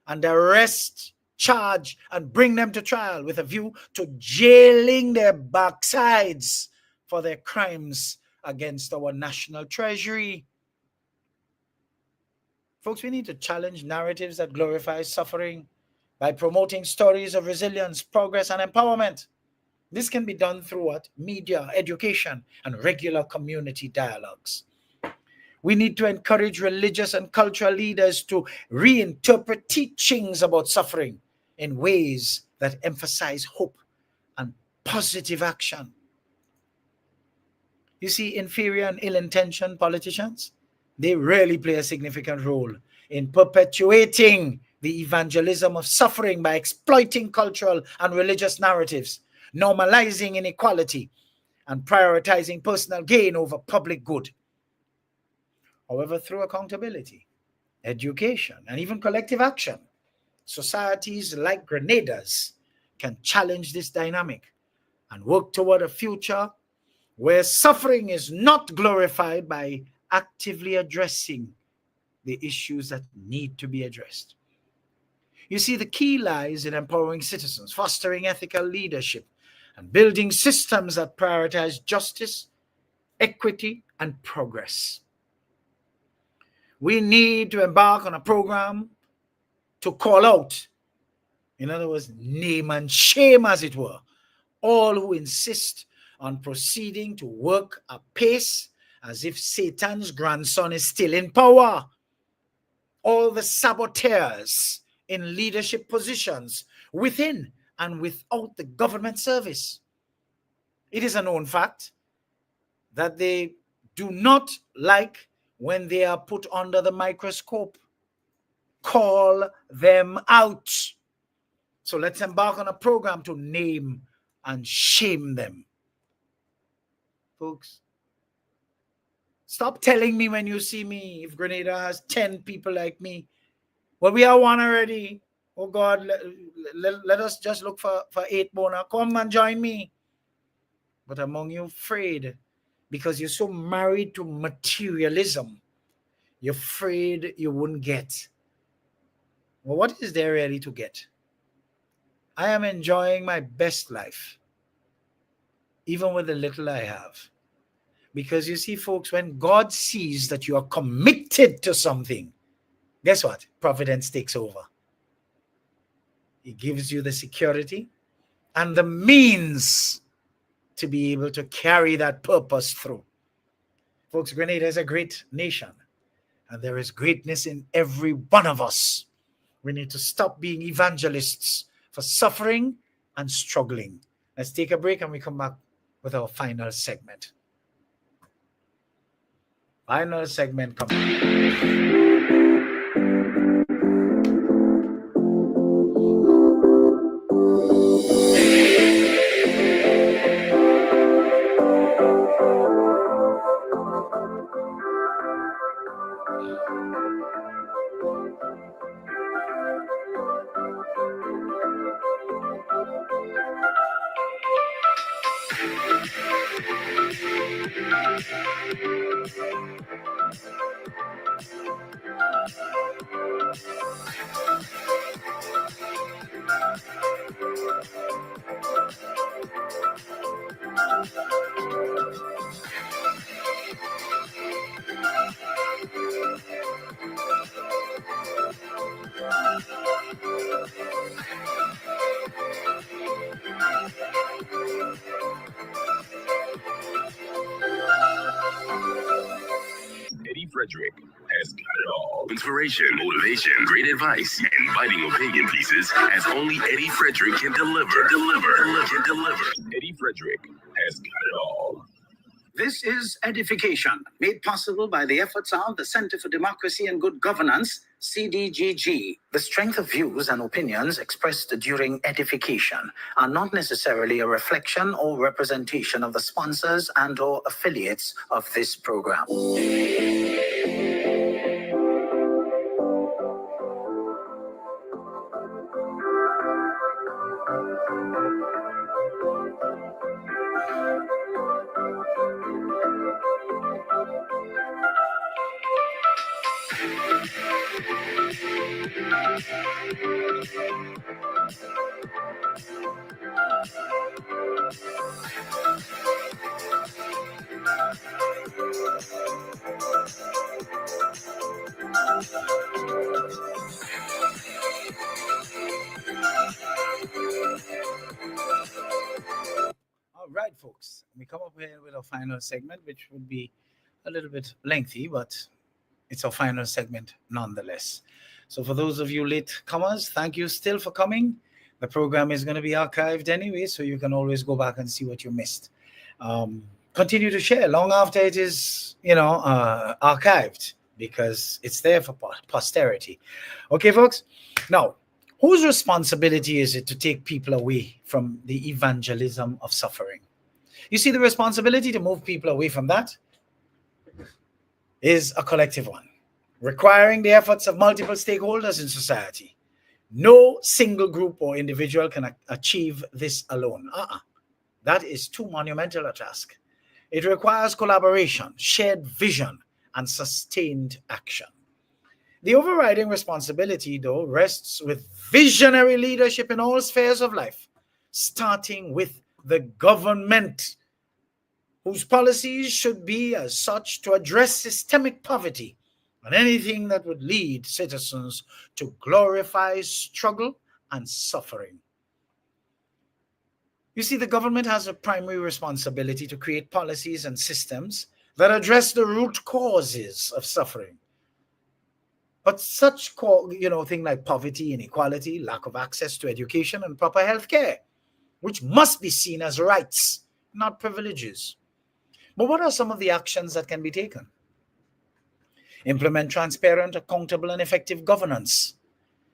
and arrest, charge, and bring them to trial with a view to jailing their backsides for their crimes against our national treasury. Folks, we need to challenge narratives that glorify suffering by promoting stories of resilience, progress, and empowerment. This can be done through what? Media, education, and regular community dialogues. We need to encourage religious and cultural leaders to reinterpret teachings about suffering in ways that emphasize hope and positive action. You see, inferior and ill-intentioned politicians, they really play a significant role in perpetuating the evangelism of suffering by exploiting cultural and religious narratives, normalizing inequality, and prioritizing personal gain over public good. However, through accountability, education, and even collective action, societies like Grenada's can challenge this dynamic and work toward a future where suffering is not glorified by actively addressing the issues that need to be addressed. You see, the key lies in empowering citizens, fostering ethical leadership, and building systems that prioritize justice, equity, and progress. We need to embark on a program to call out, in other words, name and shame, as it were, all who insist on proceeding to work apace as if Satan's grandson is still in power. All the saboteurs in leadership positions within and without the government service. It is a known fact that they do not like when they are put under the microscope. Call them out. So let's embark on a program to name and shame them. Folks, stop telling me when you see me if Grenada has 10 people like me. Well, we are one already. Oh God, let us just look for 8 more now. Come and join me. But among you afraid because you're so married to materialism, you're afraid you wouldn't get. Well, what is there really to get? I am enjoying my best life, even with the little I have. Because you see, folks, when God sees that you are committed to something, guess what? Providence takes over. He gives you the security and the means to be able to carry that purpose through. Folks, Grenada is a great nation, and there is greatness in every one of us. We need to stop being evangelists for suffering and struggling. Let's take a break and we come back with our final segment. Final segment coming. Eddie Frederick has got it all. Inspiration, motivation, great advice, and biting opinion pieces as only Eddie Frederick can deliver. Eddie Frederick has got it all. This is EDDIE-FICATION, made possible by the efforts of the Center for Democracy and Good Governance, CDGG. The strength of views and opinions expressed during EDDIE-FICATION are not necessarily a reflection or representation of the sponsors and/or affiliates of this program. All right, folks, we come up here with our final segment, which would be a little bit lengthy, but it's our final segment nonetheless. So, for those of you late comers, thank you still for coming. The program is going to be archived anyway, so you can always go back and see what you missed. Continue to share long after it is, archived, because it's there for posterity. Okay, folks? Now, whose responsibility is it to take people away from the evangelism of suffering? You see, the responsibility to move people away from that is a collective one, requiring the efforts of multiple stakeholders in society. No single group or individual can achieve this alone. That is too monumental a task. It requires collaboration, shared vision, and sustained action. The overriding responsibility, though, rests with visionary leadership in all spheres of life, starting with the government, whose policies should be as such to address systemic poverty and anything that would lead citizens to glorify struggle and suffering. You see, the government has a primary responsibility to create policies and systems that address the root causes of suffering. But such things like poverty, inequality, lack of access to education and proper health care, which must be seen as rights, not privileges. But what are some of the actions that can be taken? Implement transparent, accountable, and effective governance.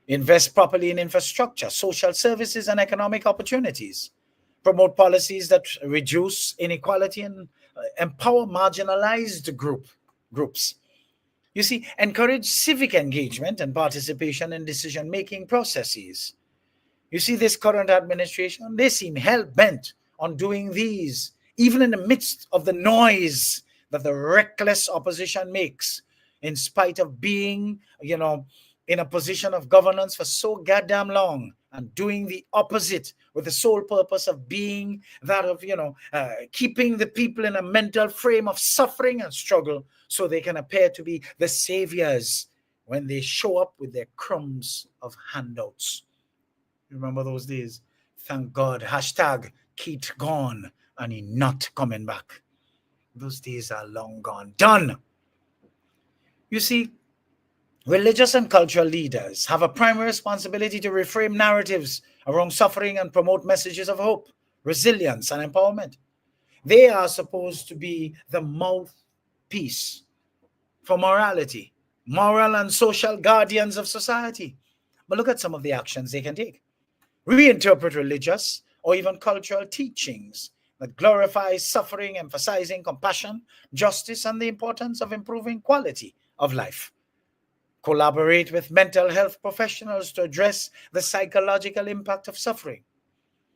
Invest properly in infrastructure, social services, and economic opportunities. Promote policies that reduce inequality and empower marginalized groups. You see, encourage civic engagement and participation in decision-making processes. You see, this current administration, they seem hell-bent on doing these, even in the midst of the noise that the reckless opposition makes, in spite of being, in a position of governance for so goddamn long and doing the opposite with the sole purpose of being that of, keeping the people in a mental frame of suffering and struggle so they can appear to be the saviors when they show up with their crumbs of handouts. Remember those days? Thank God. Hashtag Keith gone and he not coming back. Those days are long gone. Done. You see, religious and cultural leaders have a primary responsibility to reframe narratives around suffering and promote messages of hope, resilience, and empowerment. They are supposed to be the mouthpiece for morality, moral and social guardians of society. But look at some of the actions they can take. Reinterpret religious or even cultural teachings that glorify suffering, emphasizing compassion, justice, and the importance of improving quality of life. Collaborate with mental health professionals to address the psychological impact of suffering.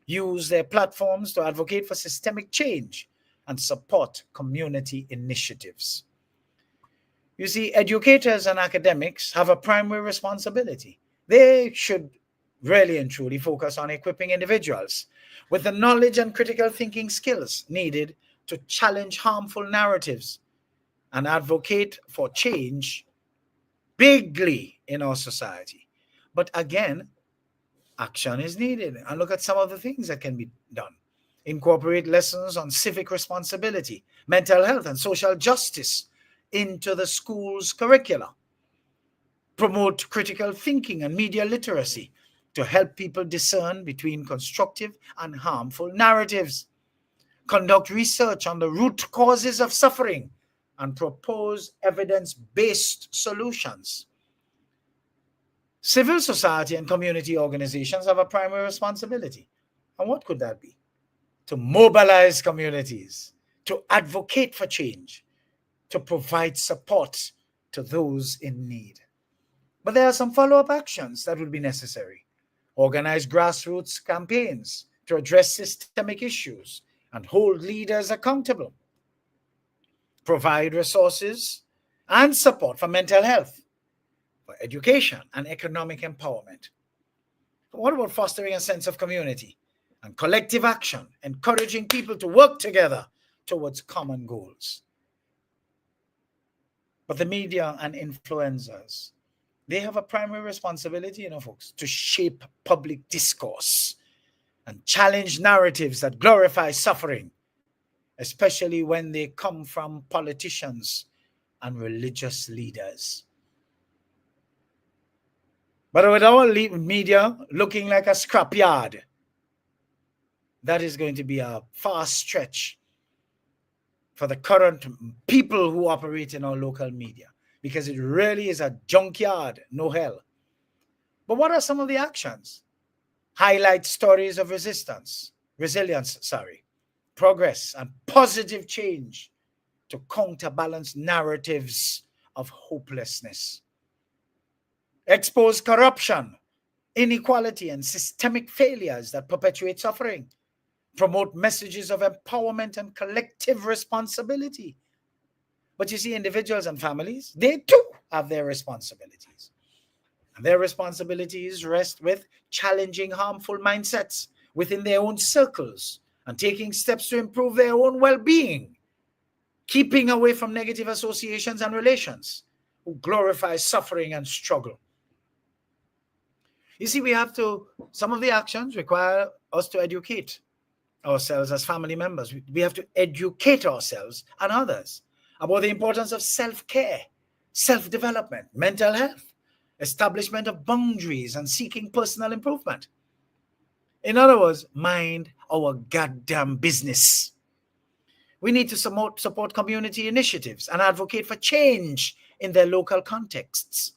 Use their platforms to advocate for systemic change and support community initiatives. You see, educators and academics have a primary responsibility. They should really and truly focus on equipping individuals with the knowledge and critical thinking skills needed to challenge harmful narratives and advocate for change bigly in our society. But again, action is needed. And look at some of the things that can be done. Incorporate lessons on civic responsibility, mental health, and social justice into the school's curricula. Promote critical thinking and media literacy to help people discern between constructive and harmful narratives. Conduct research on the root causes of suffering and propose evidence-based solutions. Civil society and community organizations have a primary responsibility. And what could that be? To mobilize communities, to advocate for change, to provide support to those in need. But there are some follow-up actions that would be necessary. Organize grassroots campaigns to address systemic issues and hold leaders accountable. Provide resources and support for mental health. for education and economic empowerment. What about fostering a sense of community and collective action, encouraging people to work together towards common goals? But the media and influencers, they have a primary responsibility, folks, to shape public discourse and challenge narratives that glorify suffering, especially when they come from politicians and religious leaders. But with our media looking like a scrapyard, that is going to be a far stretch for the current people who operate in our local media, because it really is a junkyard, no hell. But what are some of the actions? Highlight stories of resilience, progress, and positive change to counterbalance narratives of hopelessness. Expose corruption, inequality, and systemic failures that perpetuate suffering. Promote messages of empowerment and collective responsibility. But you see, individuals and families, they too have their responsibilities. And their responsibilities rest with challenging harmful mindsets within their own circles and taking steps to improve their own well-being, keeping away from negative associations and relations who glorify suffering and struggle. You see, some of the actions require us to educate ourselves as family members. We have to educate ourselves and others about the importance of self-care, self-development, mental health, establishment of boundaries, and seeking personal improvement. In other words, mind our goddamn business. We need to support community initiatives and advocate for change in their local contexts.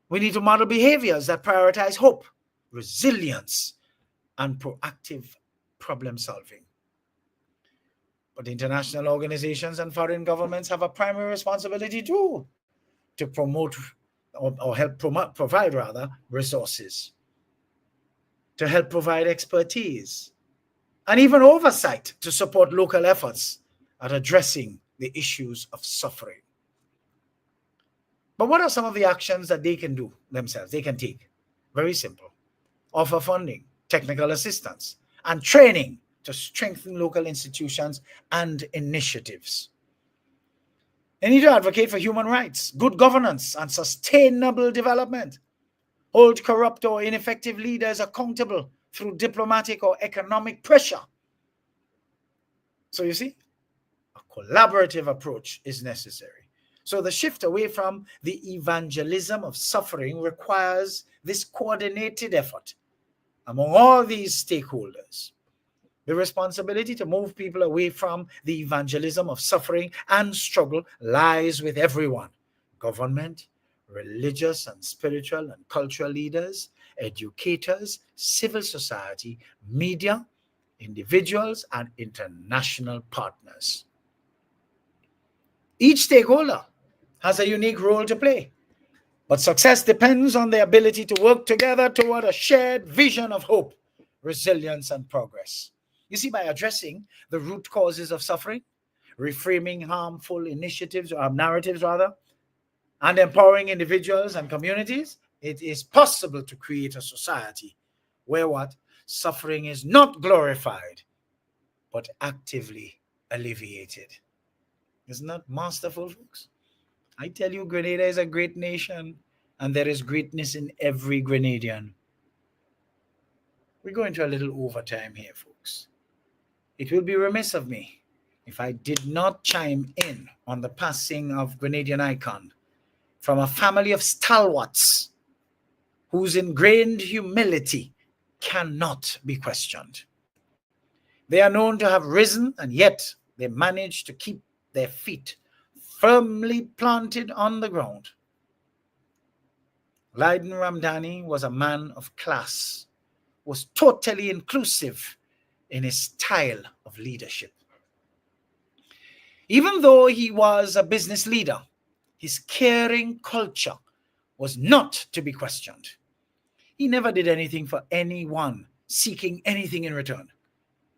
We need to model behaviors that prioritize hope, resilience, and proactive problem solving. But international organizations and foreign governments have a primary responsibility too, to promote or help provide resources, to help provide expertise, and even oversight to support local efforts at addressing the issues of suffering. But what are some of the actions that they can do themselves? They can take. Very simple. Offer funding, technical assistance, and training to strengthen local institutions and initiatives. They need to advocate for human rights, good governance, and sustainable development. Hold corrupt or ineffective leaders accountable through diplomatic or economic pressure. So you see, a collaborative approach is necessary. So the shift away from the evangelism of suffering requires this coordinated effort among all these stakeholders. The responsibility to move people away from the evangelism of suffering and struggle lies with everyone: government, religious and spiritual and cultural leaders, educators, civil society, media, individuals, and international partners. Each stakeholder has a unique role to play, but success depends on the ability to work together toward a shared vision of hope, resilience, and progress. You see, by addressing the root causes of suffering, reframing harmful initiatives or narratives and empowering individuals and communities, it is possible to create a society where suffering is not glorified, but actively alleviated. Isn't that masterful, folks? I tell you, Grenada is a great nation, and there is greatness in every Grenadian. We're going to a little overtime here, folks. It will be remiss of me if I did not chime in on the passing of Grenadian icon from a family of stalwarts whose ingrained humility cannot be questioned. They are known to have risen, and yet they managed to keep their feet firmly planted on the ground. Lyden Ramdani was a man of class, was totally inclusive in his style of leadership. Even though he was a business leader, his caring culture was not to be questioned. He never did anything for anyone, seeking anything in return.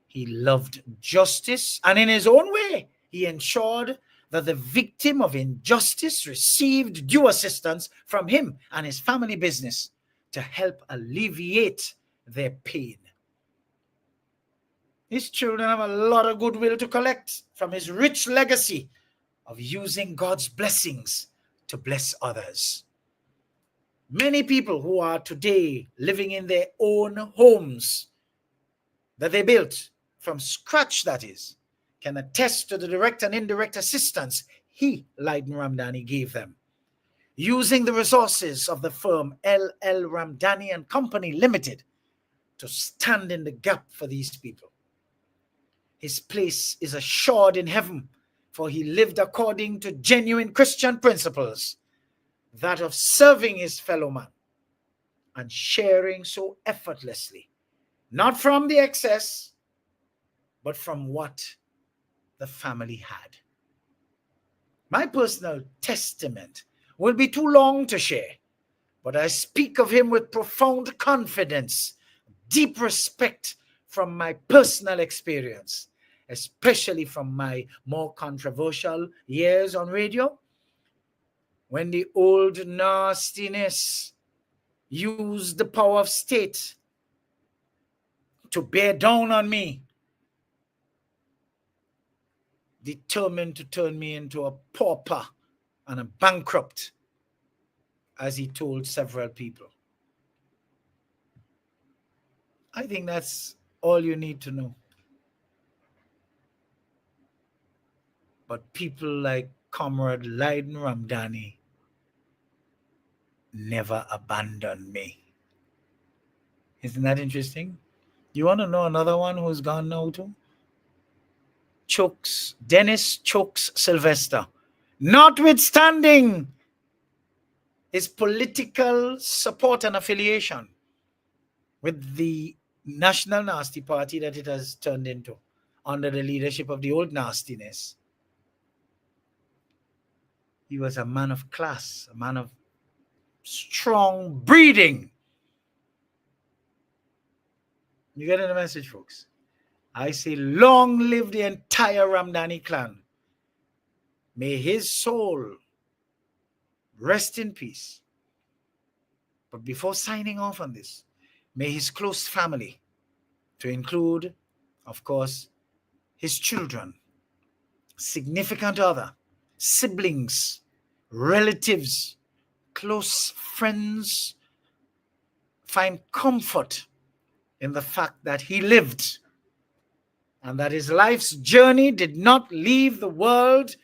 He loved justice, and in his own way, he ensured that the victim of injustice received due assistance from him and his family business to help alleviate their pain. His children have a lot of goodwill to collect from his rich legacy of using God's blessings to bless others. Many people who are today living in their own homes that they built from scratch, that is, can attest to the direct and indirect assistance he, Lyden Ramdani, gave them, using the resources of the firm L.L. Ramdani and Company Limited to stand in the gap for these people. His place is assured in heaven, for he lived according to genuine Christian principles, that of serving his fellow man and sharing so effortlessly, not from the excess, but from what the family had. My personal testament will be too long to share, but I speak of him with profound confidence, deep respect from my personal experience, especially from my more controversial years on radio, when the old nastiness used the power of state to bear down on me, determined to turn me into a pauper and a bankrupt, as he told several people. I think that's all you need to know. But people like Comrade Lyden Ramdani never abandoned me. Isn't that interesting? You want to know another one who's gone now too? Dennis Chokes Sylvester. Notwithstanding his political support and affiliation with the National Nasty Party that it has turned into under the leadership of the old nastiness, he was a man of class, a man of strong breeding. You get the message, folks? I say, long live the entire Ramdani clan. May his soul rest in peace. But before signing off on this, may his close family, to include, of course, his children, significant other, siblings, relatives, close friends, find comfort in the fact that he lived and that his life's journey did not leave the world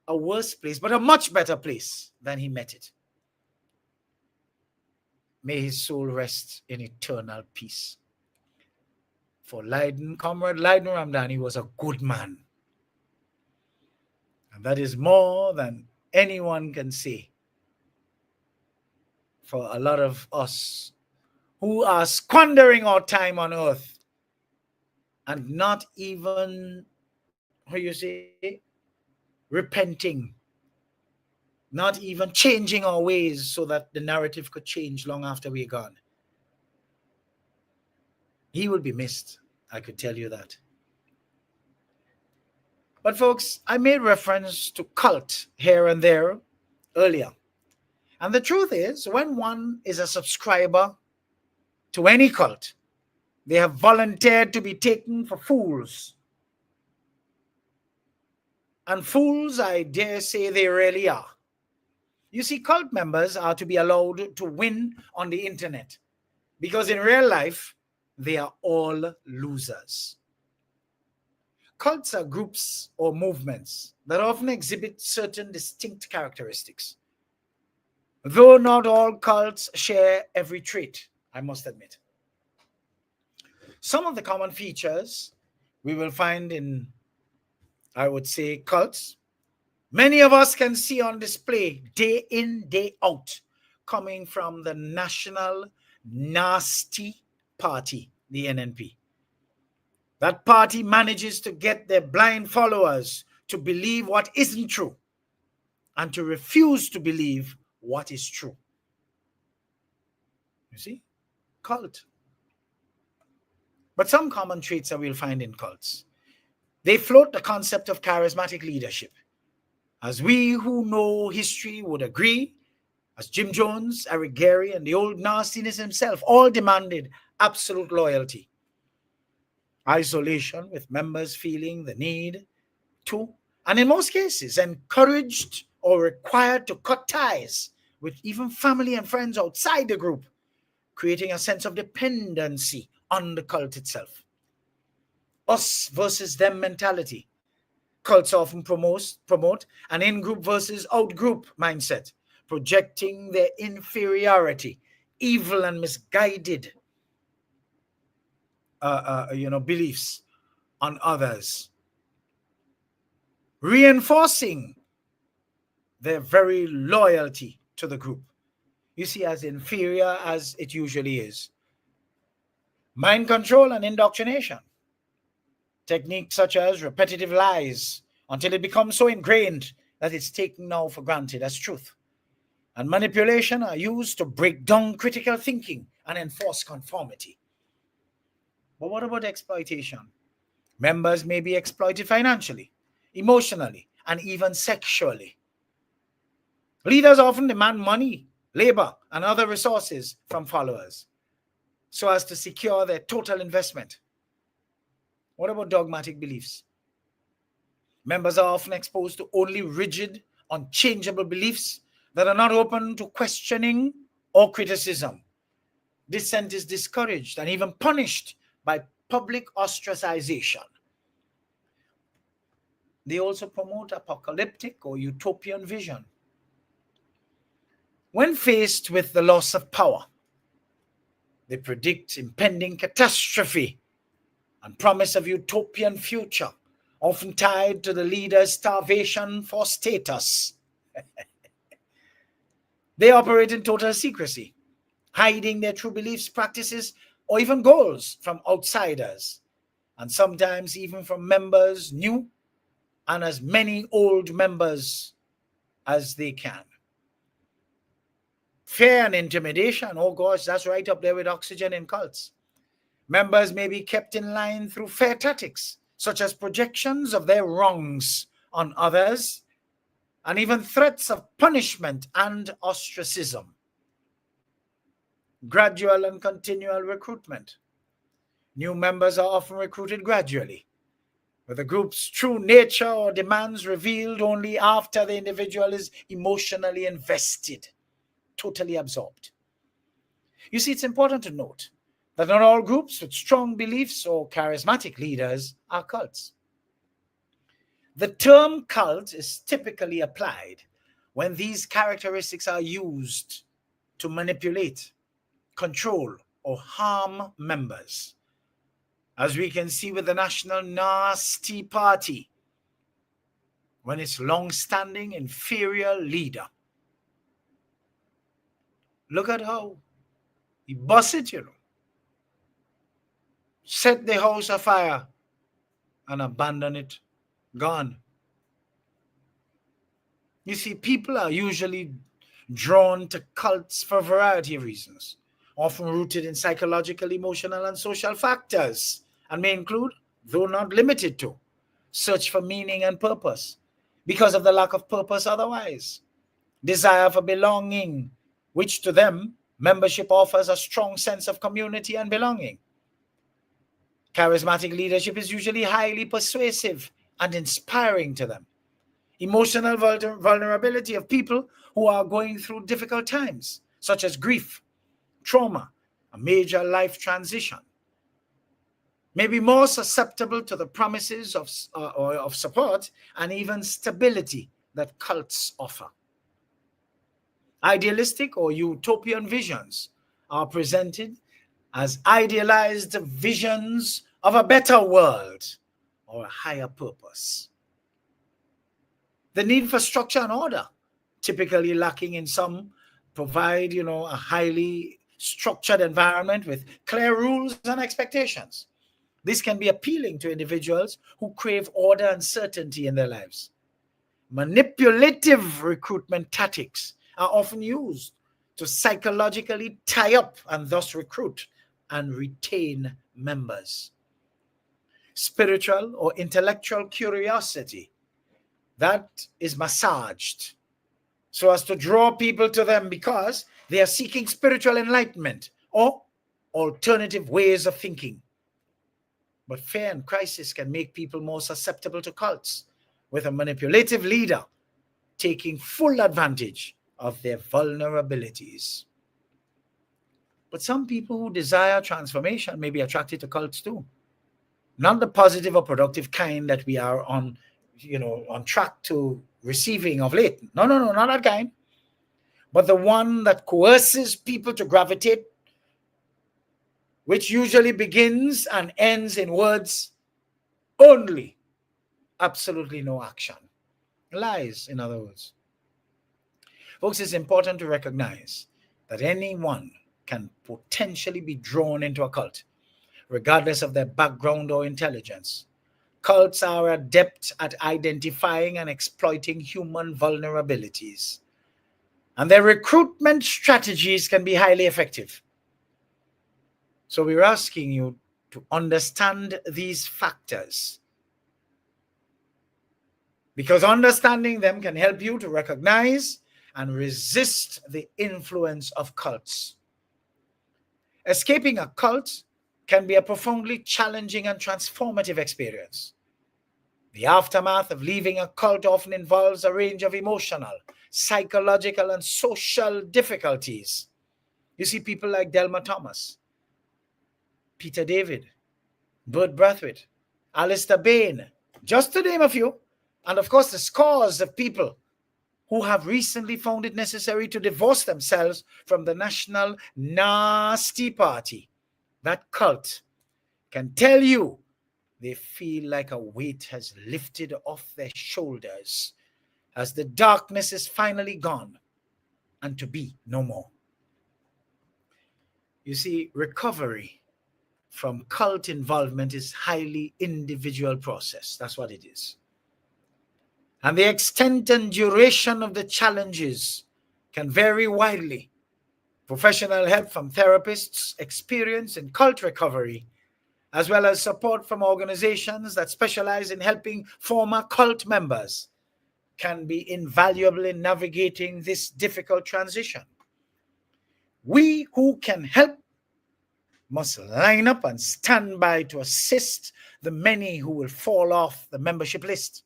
a worse place, but a much better place than he met it. May his soul rest in eternal peace. For Comrade Lyden Ramdani was a good man. And that is more than anyone can say for a lot of us who are squandering our time on earth and not even, repenting, not even changing our ways so that the narrative could change long after we're gone. He will be missed, I could tell you that. But folks, I made reference to cult here and there earlier. And the truth is, when one is a subscriber to any cult, they have volunteered to be taken for fools. And fools, I dare say they really are. You see, cult members are to be allowed to win on the internet because in real life, they are all losers. Cults are groups or movements that often exhibit certain distinct characteristics. Though not all cults share every trait, I must admit. Some of the common features we will find in, I would say, cults, many of us can see on display day in, day out, coming from the National Nasty Party, the NNP. That party manages to get their blind followers to believe what isn't true and to refuse to believe what is true. You see? Cult. But some common traits that we'll find in cults. They float the concept of charismatic leadership. As we who know history would agree, as Jim Jones, Eric Gary, and the old nastiness himself all demanded absolute loyalty. Isolation, with members feeling the need to, and in most cases, encouraged or required to cut ties with even family and friends outside the group, creating a sense of dependency on the cult itself. Us versus them mentality. Cults often promote an in-group versus out-group mindset, projecting their inferiority, evil and misguided beliefs on others, reinforcing their very loyalty to the group. You see, as inferior as it usually is. Mind control and indoctrination. Techniques such as repetitive lies until it becomes so ingrained that it's taken now for granted as truth. And manipulation are used to break down critical thinking and enforce conformity. But what about exploitation? Members may be exploited financially, emotionally, and even sexually. Leaders often demand money, labor, and other resources from followers so as to secure their total investment. What about dogmatic beliefs? Members are often exposed to only rigid, unchangeable beliefs that are not open to questioning or criticism. Dissent is discouraged and even punished by public ostracization. They also promote apocalyptic or utopian vision. When faced with the loss of power, they predict impending catastrophe and promise of utopian future, often tied to the leader's starvation for status. They operate in total secrecy, hiding their true beliefs, practices, or even goals from outsiders, and sometimes even from members new and as many old members as they can. Fear and intimidation, oh gosh, that's right up there with oxygen in cults. Members may be kept in line through fair tactics, such as projections of their wrongs on others, and even threats of punishment and ostracism. Gradual and continual recruitment. New members are often recruited gradually, with the group's true nature or demands revealed only after the individual is emotionally invested, totally absorbed. You see, it's important to note that not all groups with strong beliefs or charismatic leaders are cults. The term cult is typically applied when these characteristics are used to manipulate, control, or harm members, as we can see with the National Nasty Party, when its long-standing inferior leader, look at how he busts it, set the house afire and abandon it, gone. You see, people are usually drawn to cults for a variety of reasons, often rooted in psychological, emotional, and social factors, and may include, though not limited to, search for meaning and purpose, because of the lack of purpose otherwise, desire for belonging, which to them, membership offers a strong sense of community and belonging. Charismatic leadership is usually highly persuasive and inspiring to them. Emotional vulnerability of people who are going through difficult times, such as grief, trauma, a major life transition, may be more susceptible to the promises of support and even stability that cults offer. Idealistic or utopian visions are presented as idealized visions of a better world or a higher purpose. The need for structure and order, typically lacking in some, provide, a highly structured environment with clear rules and expectations. This can be appealing to individuals who crave order and certainty in their lives. Manipulative recruitment tactics are often used to psychologically tie up and thus recruit and retain members. spiritual or intellectual curiosity that is massaged so as to draw people to them because they are seeking spiritual enlightenment or alternative ways of thinking. But fear and crisis can make people more susceptible to cults, with a manipulative leader taking full advantage of their vulnerabilities. But some people who desire transformation may be attracted to cults too. Not the positive or productive kind that we are on track to receiving of late. No, not that kind. But the one that coerces people to gravitate, which usually begins and ends in words only, absolutely no action. Lies, in other words. Folks, it's important to recognize that anyone can potentially be drawn into a cult, regardless of their background or intelligence. Cults are adept at identifying and exploiting human vulnerabilities, and their recruitment strategies can be highly effective. So we're asking you to understand these factors, because understanding them can help you to recognize and resist the influence of cults. Escaping a cult can be a profoundly challenging and transformative experience. The aftermath of leaving a cult often involves a range of emotional, psychological, and social difficulties. You see people like Delma Thomas, Peter David, Bert Brathwaite, Alistair Bain, just to name a few, and of course the scores of people who have recently found it necessary to divorce themselves from the National Nasty Party. That cult can tell you they feel like a weight has lifted off their shoulders as the darkness is finally gone and to be no more. You see, recovery from cult involvement is highly individual process. That's what it is. And the extent and duration of the challenges can vary widely. Professional help from therapists experienced in cult recovery, as well as support from organizations that specialize in helping former cult members, can be invaluable in navigating this difficult transition. We who can help must line up and stand by to assist the many who will fall off the membership list,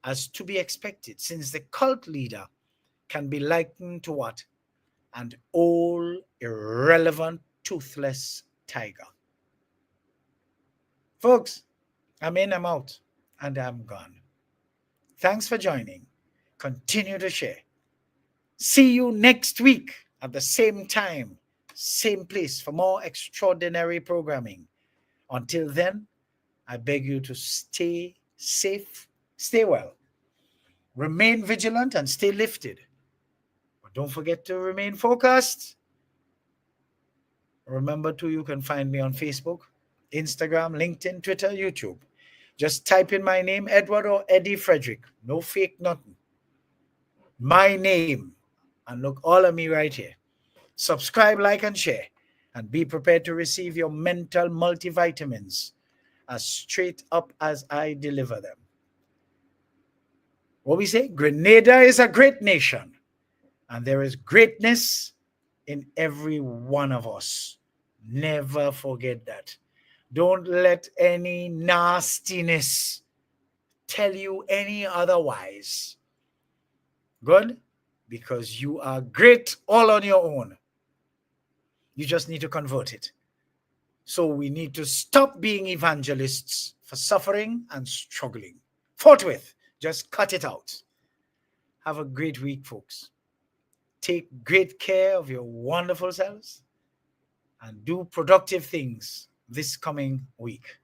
as to be expected, since the cult leader can be likened to what? An old, irrelevant, toothless tiger. Folks, I'm in, I'm out, and I'm gone. Thanks for joining. Continue to share. See you next week at the same time, same place for more extraordinary programming. Until then, I beg you to stay safe, stay well, remain vigilant, and stay lifted. But don't forget to remain focused. Remember too, you can find me on Facebook, Instagram, LinkedIn, Twitter, YouTube. Just type in my name, Edward or Eddie Frederick. No fake nothing. My name. And look, all of me right here. Subscribe, like, and share. And be prepared to receive your mental multivitamins as straight up as I deliver them. What we say? Grenada is a great nation. And there is greatness in every one of us. Never forget that. Don't let any nastiness tell you any otherwise. Good? Because you are great all on your own. You just need to convert it. So we need to stop being evangelists for suffering and struggling. Forthwith, just cut it out. Have a great week, folks. Take great care of your wonderful selves and do productive things this coming week.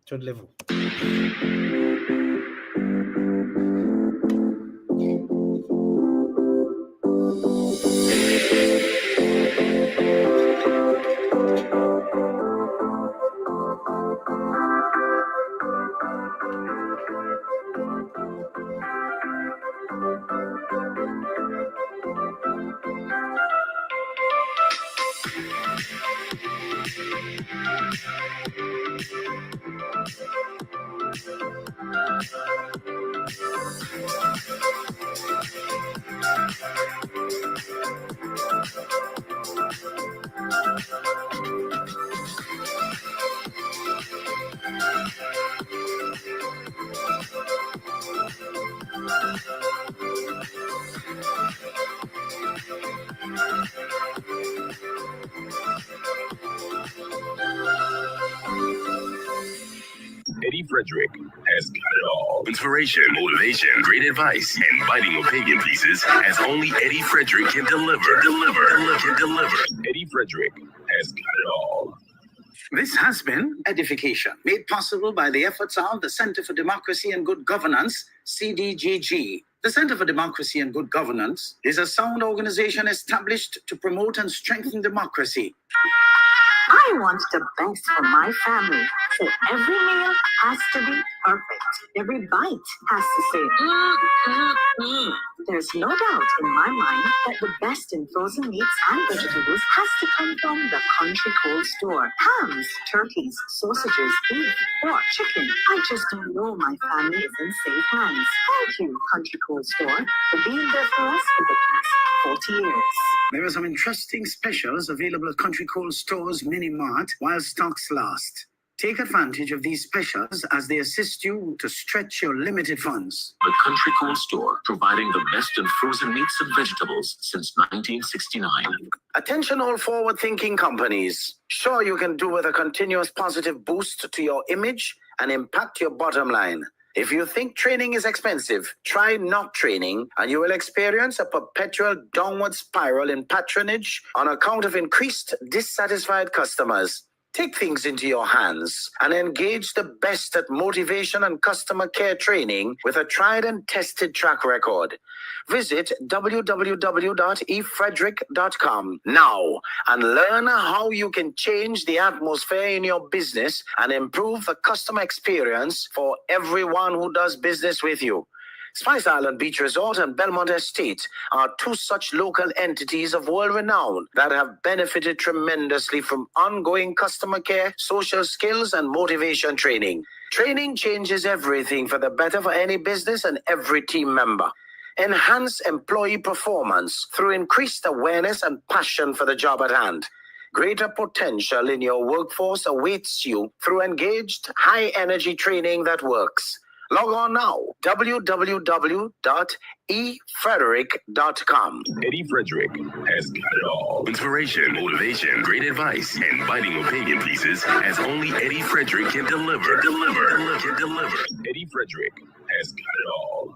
Toodaloo. Eddie Frederick has got it all. Inspiration, motivation, great advice, and biting opinion pieces as only Eddie Frederick can deliver. Eddie Frederick has got it all. This has been Edification, made possible by the efforts of the Center for Democracy and Good Governance, CDGG. The Center for Democracy and Good Governance is a sound organization established to promote and strengthen democracy. I want the best for my family, so every meal has to be perfect. Every bite has to say, There's no doubt in my mind that the best in frozen meats and vegetables has to come from the Country Cold Store. Hams, turkeys, sausages, beef, pork, chicken. I just don't know my family is in safe hands. Thank you, Country Cold Store, for being there for us for the past 40 years. There are some interesting specials available at Country Cold Store's Mini Mart while stocks last. Take advantage of these specials as they assist you to stretch your limited funds. The Country Cold Store, providing the best in frozen meats and vegetables since 1969. Attention all forward-thinking companies. Sure, you can do with a continuous positive boost to your image and impact your bottom line. If you think training is expensive, try not training and you will experience a perpetual downward spiral in patronage on account of increased dissatisfied customers. Take things into your hands and engage the best at motivation and customer care training with a tried and tested track record. Visit www.efrederick.com now and learn how you can change the atmosphere in your business and improve the customer experience for everyone who does business with you. Spice Island Beach Resort and Belmont Estate are two such local entities of world renown that have benefited tremendously from ongoing customer care, social skills, and motivation training. Training changes everything for the better for any business and every team member. Enhance employee performance through increased awareness and passion for the job at hand. Greater potential in your workforce awaits you through engaged, high-energy training that works. Log on now, www.efrederick.com. Eddie Frederick has got it all. Inspiration, motivation, great advice, and biting opinion pieces as only Eddie Frederick can deliver. Eddie Frederick has got it all.